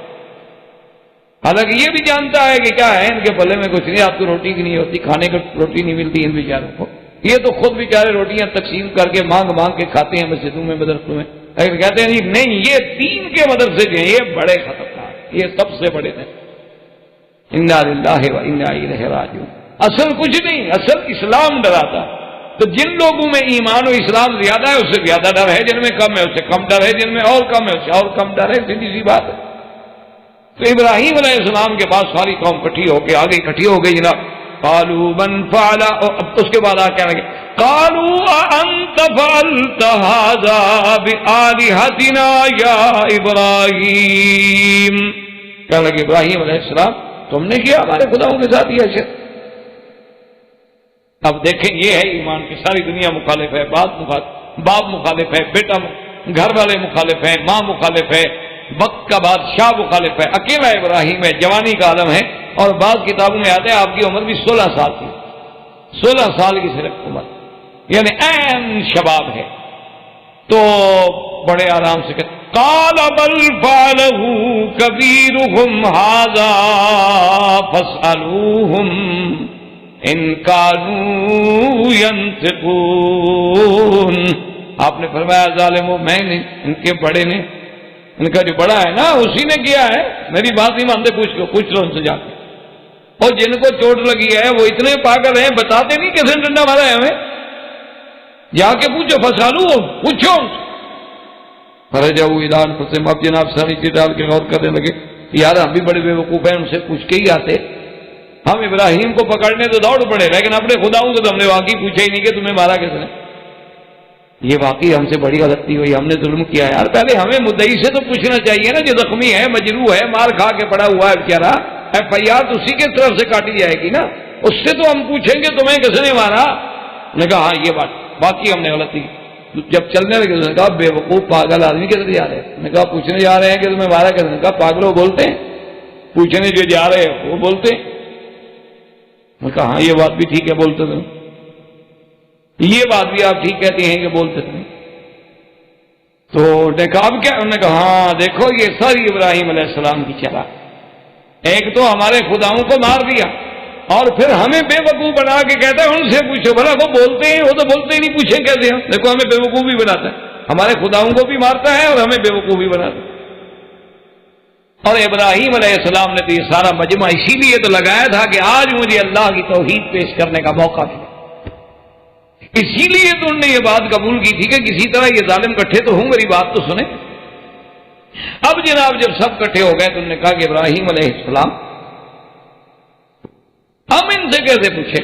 حالانکہ یہ بھی جانتا ہے کہ کیا ہے ان کے پلے میں کچھ نہیں، آپ کو روٹی کی نہیں ہوتی، کھانے کو روٹی نہیں ملتی ان بیچاروں کو، یہ تو خود بیچارے روٹیاں تقسیم کر کے مانگ مانگ کے کھاتے ہیں مسجدوں میں، مدرسوں میں، لیکن کہتے ہیں نہیں یہ دین کے مدرسے جو ہیں یہ بڑے خطرناک، یہ سب سے بڑے ہیں۔ انا للہ و انا الیہ راجعون۔ اصل کچھ نہیں، اصل اسلام ڈراتا ہے۔ تو جن لوگوں میں ایمان و اسلام زیادہ ہے اس سے زیادہ ڈر ہے، جن میں کم ہے اس سے کم ڈر ہے، جن میں اور کم ہے اس سے اور کم ڈر ہے، سیدھی سی بات ہے۔ تو ابراہیم علیہ السلام کے بعد ساری قوم اکٹھی ہو کے آگے اکٹھی ہو گئی جناب۔ قالوا من فعل، اس کے بعد کہنے لگے قالوا انت فعلت هذا بآلهتنا یا ابراہیم، کہنے لگے ابراہیم علیہ السلام تم نے کیا ہمارے خداؤں کے ساتھ یہ شرک۔ اب دیکھیں یہ ہے ایمان کی ساری دنیا مخالف ہے، باپ مخالف ہے، بیٹا گھر والے مخالف ہیں، ماں مخالف ہے، وقت کا بادشاہ مخالف ہے، اکیلا ابراہیم ہے، جوانی کا عالم ہے، اور بعض کتابوں میں آتا ہے آپ کی عمر بھی 16 سال کی، 16 سال کی صرف عمر، یعنی عین شباب ہے۔ تو بڑے آرام سے کہتے قال بل فعله كبيرهم هذا فاسألوهم ان كانوا ينطقون۔ آپ نے فرمایا ظالمو میں نے، ان کے بڑے نے، ان کا جو بڑا ہے نا اسی نے کیا ہے، میری بات نہیں مانتے، پوچھ لو ان سے جا کے۔ اور جن کو چوٹ لگی ہے وہ اتنے پاگل ہیں، بتاتے نہیں کیسے ڈنڈا مارا ہے ہمیں، جا کے پوچھو، فسالو پوچھو۔ فرجعوا الى انفسهم، اب جناب ساری چیز ڈال کے غور کرنے لگے، یار ہم بھی بڑے بیوقوف ہیں، ان سے پوچھ کے ہی آتے، ہم ابراہیم کو پکڑنے تو دوڑ پڑے، لیکن اپنے خداؤں کو تو ہم نے واقعی پوچھا ہی نہیں کہ تمہیں مارا کس نے۔ یہ واقعی ہم سے بڑی غلطی ہوئی، ہم نے ظلم کیا ہے یار، پہلے ہمیں مدعی سے تو پوچھنا چاہیے نا، جو زخمی ہے، مجروح ہے، مار کھا کے پڑا ہوا ہے بیچارہ، FIR تو اسی کی طرف سے کاٹی جائے گی نا، اس سے تو ہم پوچھیں گے تمہیں کس نے مارا۔ نے کہا ہاں یہ بات باقی ہم نے غلطی کی۔ جب چلنے لگے نے کہا بے وقوف پاگل آدمی کدھر جا رہے ہیں، نے کہا پوچھنے جا رہے ہیں کہ تمہیں مارا کس نے، کہا پاگلوں بولتے ہیں، پوچھنے جو جا رہے ہیں وہ بولتے ہیں۔ نے کہا ہاں یہ بات بھی ٹھیک ہے بولتے تھے، یہ بات بھی آپ ٹھیک کہتے ہیں کہ بولتے تھے۔ تو نے کہا اب کیا، انہوں نے کہا ہاں دیکھو یہ ساری ابراہیم علیہ السلام کی چلا، ایک تو ہمارے خداؤں کو مار دیا اور پھر ہمیں بے وقوف بنا کے کہتا ہے ان سے پوچھو، بھلا وہ بولتے ہیں، وہ تو بولتے ہی نہیں، پوچھیں کیسے ہم، دیکھو ہمیں بے وقوف بھی بناتا ہے، ہمارے خداؤں کو بھی مارتا ہے اور ہمیں بے وقوف بھی بناتا ہے۔ اور ابراہیم علیہ السلام نے تو یہ سارا مجمع اسی لیے تو لگایا تھا کہ آج مجھے اللہ کی توحید پیش کرنے کا موقع ملا، اسی لیے تو انہوں نے یہ بات قبول کی تھی کہ کسی طرح یہ ظالم کٹھے تو ہوں، میری بات تو سنیں۔ اب جناب جب سب کٹھے ہو گئے تو انہوں نے کہا کہ ابراہیم علیہ السلام ہم ان سے کیسے پوچھیں،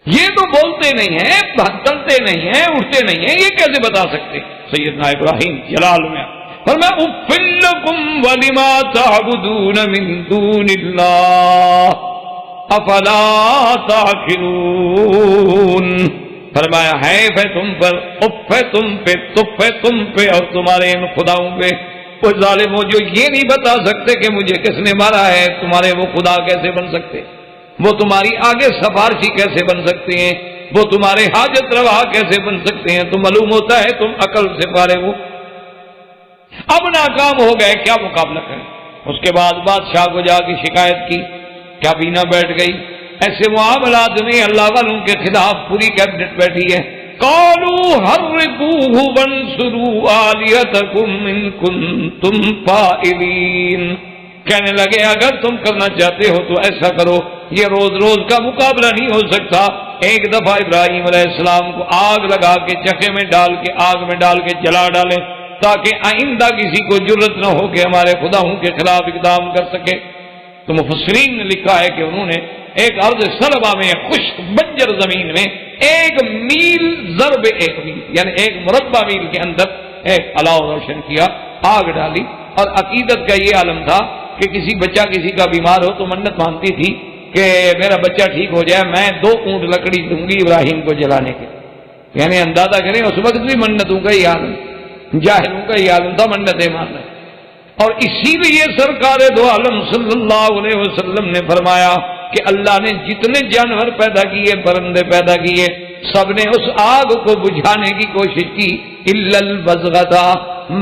یہ تو بولتے نہیں ہیں، چلتے نہیں ہیں، اٹھتے نہیں ہیں، یہ کیسے بتا سکتے۔ سیدنا ابراہیم جلال میں فرمایا اف لکم ولما تعبدون من دون اللہ افلا تعقلون، فرمایا ہے تم پر، اف ہے تم پہ، تف ہے تم پہ اور تمہارے ان خداؤں پہ، وہ ظالموں جو یہ نہیں بتا سکتے کہ مجھے کس نے مارا ہے، تمہارے وہ خدا کیسے بن سکتے، وہ تمہاری آگے سفارشی کیسے بن سکتے ہیں، وہ تمہارے حاجت روا کیسے بن سکتے ہیں، تو معلوم ہوتا ہے تم عقل سے فارغ ہو۔ اب ناکام ہو گئے، کیا مقابلہ کریں۔ اس کے بعد بادشاہ کو جا کے شکایت کی، کیا بینا بیٹھ گئی، ایسے معاملات میں اللہ والوں کے خلاف پوری کیبنٹ بیٹھی ہے۔ قالوا حرقوه وانصروا آلهتكم ان كنتم فاعلين، کہنے لگے اگر تم کرنا چاہتے ہو تو ایسا کرو، یہ روز روز کا مقابلہ نہیں ہو سکتا، ایک دفعہ ابراہیم علیہ السلام کو آگ لگا کے چکے میں ڈال کے آگ میں ڈال کے جلا ڈالیں تاکہ آئندہ کسی کو جرت نہ ہو کہ ہمارے خداؤں کے خلاف اقدام کر سکے. تو مفسرین نے لکھا ہے کہ انہوں نے ایک ارض سلبہ میں خشک بنجر زمین میں 1 میل ضرب 1 میل یعنی 1 مربع میل کے اندر ایک الاؤ روشن کیا, آگ ڈالی. اور عقیدت کا یہ عالم تھا کہ کسی بچہ کسی کا بیمار ہو تو منت مانتی تھی کہ میرا بچہ ٹھیک ہو جائے, میں 2 اونٹ لکڑی دوں گی ابراہیم کو جلانے کے. یعنی اندازہ کریں اس وقت بھی منتوں کا یہ عالم, جاہلوں کا یہ عالم تھا منتیں ماننا. اور اسی لیے سرکار دو عالم صلی اللہ علیہ وسلم نے فرمایا کہ اللہ نے جتنے جانور پیدا کیے, پرندے پیدا کیے, سب نے اس آگ کو بجھانے کی کوشش کی الا البزغہ,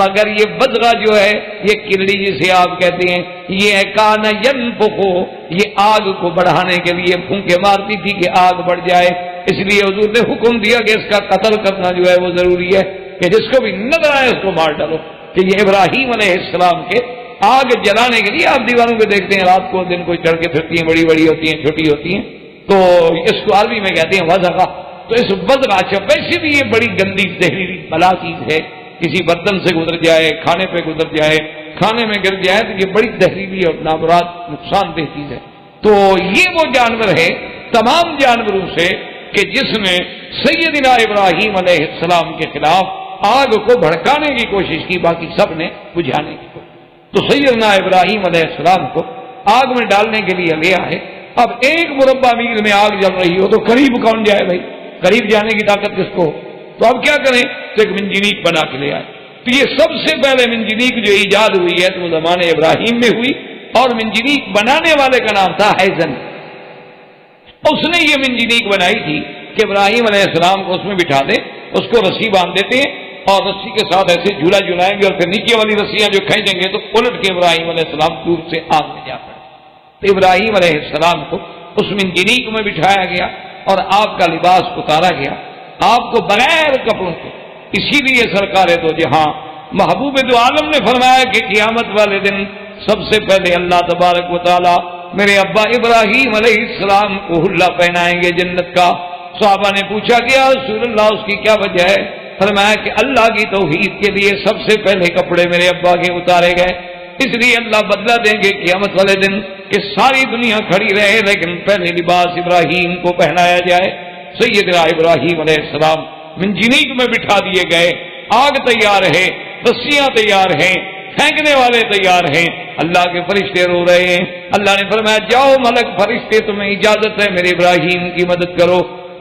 مگر یہ بزغہ جو ہے یہ کلڑی جسے آپ کہتے ہیں, یہ کان ینفخو, یہ آگ کو بڑھانے کے لیے پھونکے مارتی تھی کہ آگ بڑھ جائے. اس لیے حضور نے حکم دیا کہ اس کا قتل کرنا جو ہے وہ ضروری ہے, کہ جس کو بھی نظر آئے اس کو مار ڈالو. کہ یہ ابراہیم علیہ السلام کے آگ جلانے کے لیے آپ دیواروں پہ دیکھتے ہیں رات کو دن کو چڑھ کے پھرتی ہیں, بڑی بڑی ہوتی ہیں, چھوٹی ہوتی ہیں, تو اس کو عربی میں کہتے ہیں وزغہ. تو اس وزغہ ویسے بھی یہ بڑی گندی زہریلی بلا چیز ہے, کسی برتن سے گزر جائے, کھانے پہ گزر جائے, کھانے میں گر جائے تو یہ بڑی زہریلی اور نامراد نقصان دہ چیز ہے. تو یہ وہ جانور ہے تمام جانوروں سے کہ جس نے سیدنا ابراہیم علیہ السلام کے خلاف آگ کو بھڑکانے کی کوشش کی, باقی سب نے بجھانے کی کوشش. تو سیدنا ابراہیم علیہ السلام کو آگ میں ڈالنے کے لیے لے آئے. اب 1 مربع میل میں آگ جل رہی ہو تو قریب کون جائے بھائی, قریب جانے کی طاقت کس کو ہو؟ تو اب کیا کریں, تو ایک منجنیق بنا کے لے آئے. تو یہ سب سے پہلے منجنیق جو ایجاد ہوئی ہے تو وہ زمانے ابراہیم میں ہوئی, اور منجنیق بنانے والے کا نام تھا حیزن. اس نے یہ منجنیق بنائی تھی کہ ابراہیم علیہ السلام کو اس میں بٹھا دے, اس کو رسی باندھ دیتے ہیں اور رسی کے ساتھ ایسے جھولا جھلائیں گے اور پھر نیچے والی رسیاں جو کھینچیں گے تو الٹ کے ابراہیم علیہ السلام دور سے آگ میں جا پڑے. تو ابراہیم علیہ السلام کو اس منجنیق میں بٹھایا گیا اور آپ کا لباس اتارا گیا, آپ کو بغیر کپڑوں کے. اسی لیے سرکار تو جہاں محبوب دو عالم نے فرمایا کہ قیامت والے دن سب سے پہلے اللہ تبارک و تعالی میرے ابا ابراہیم علیہ السلام کو حلہ پہنائیں گے جنت کا. صحابہ نے پوچھا کہ یا رسول اللہ اس کی کیا وجہ ہے؟ فرمایا کہ اللہ کی توحید کے لیے سب سے پہلے کپڑے میرے ابا کے اتارے گئے, اس لیے اللہ بدلہ دیں گے قیامت والے دن کہ ساری دنیا کھڑی رہے لیکن پہلے لباس ابراہیم کو پہنایا جائے. سیدنا ابراہیم علیہ السلام منجنیق میں بٹھا دیے گئے, آگ تیار ہے, رسیاں تیار ہیں, پھینکنے والے تیار ہیں, اللہ کے فرشتے رو رہے ہیں. اللہ نے فرمایا جاؤ ملک فرشتے تمہیں اجازت ہے میرے ابراہیم کی مدد کرو.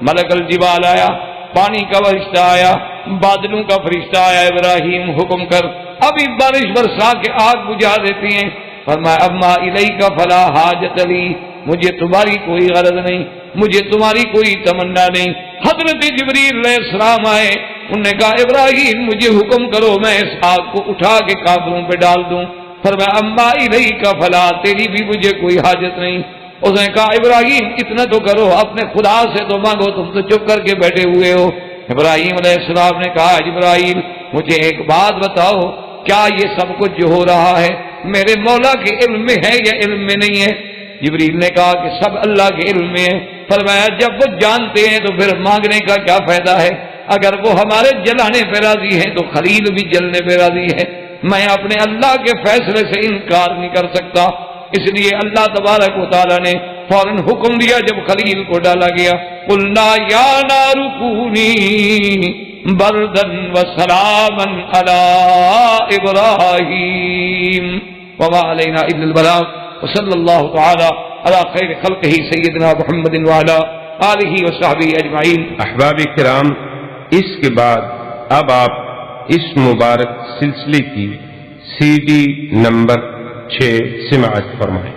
ملک الجبال آیا, پانی کا فرشتہ آیا, بادلوں کا فرشتہ آیا, ابراہیم حکم کر ابھی بارش برسا کے آگ بجھا دیتی ہیں. فرمایا اما الیک فلا حاجت لی, مجھے تمہاری کوئی غرض نہیں, مجھے تمہاری کوئی تمنا نہیں. حضرت جبریل علیہ السلام آئے, انہوں نے کہا ابراہیم مجھے حکم کرو میں اس آگ کو اٹھا کے کافروں پہ ڈال دوں. فرمایا اما الیک فلا, تیری بھی مجھے کوئی حاجت نہیں. اس نے کہا ابراہیم اتنا تو کرو, اپنے خدا سے تو مانگو, تم تو چپ کر کے بیٹھے ہوئے ہو. ابراہیم علیہ السلام نے کہا جبرائیل مجھے ایک بات بتاؤ, کیا یہ سب کچھ جو ہو رہا ہے میرے مولا کے علم میں ہے یا علم میں نہیں ہے؟ جبریل نے کہا کہ سب اللہ کے علم میں ہے. فرمایا جب وہ جانتے ہیں تو پھر مانگنے کا کیا فائدہ ہے؟ اگر وہ ہمارے جلانے پہ راضی ہیں تو خلیل بھی جلنے پہ راضی ہے. میں اپنے اللہ کے فیصلے سے انکار نہیں کر سکتا. اس لیے اللہ تبارک و تعالیٰ نے فوراً حکم دیا جب خلیل کو ڈالا گیا, قلنا یا نار کونی بردن وسلاما علی ابراہیم وما علینا الا البلاغ وصلی اللہ تعالی علی خیر خلقہ سیدنا محمد وعلی آلہ وصحبہ اجمعین. احباب کرام, اس کے بعد اب آپ اس مبارک سلسلے کی CD نمبر 6 سماعت فرمائیں.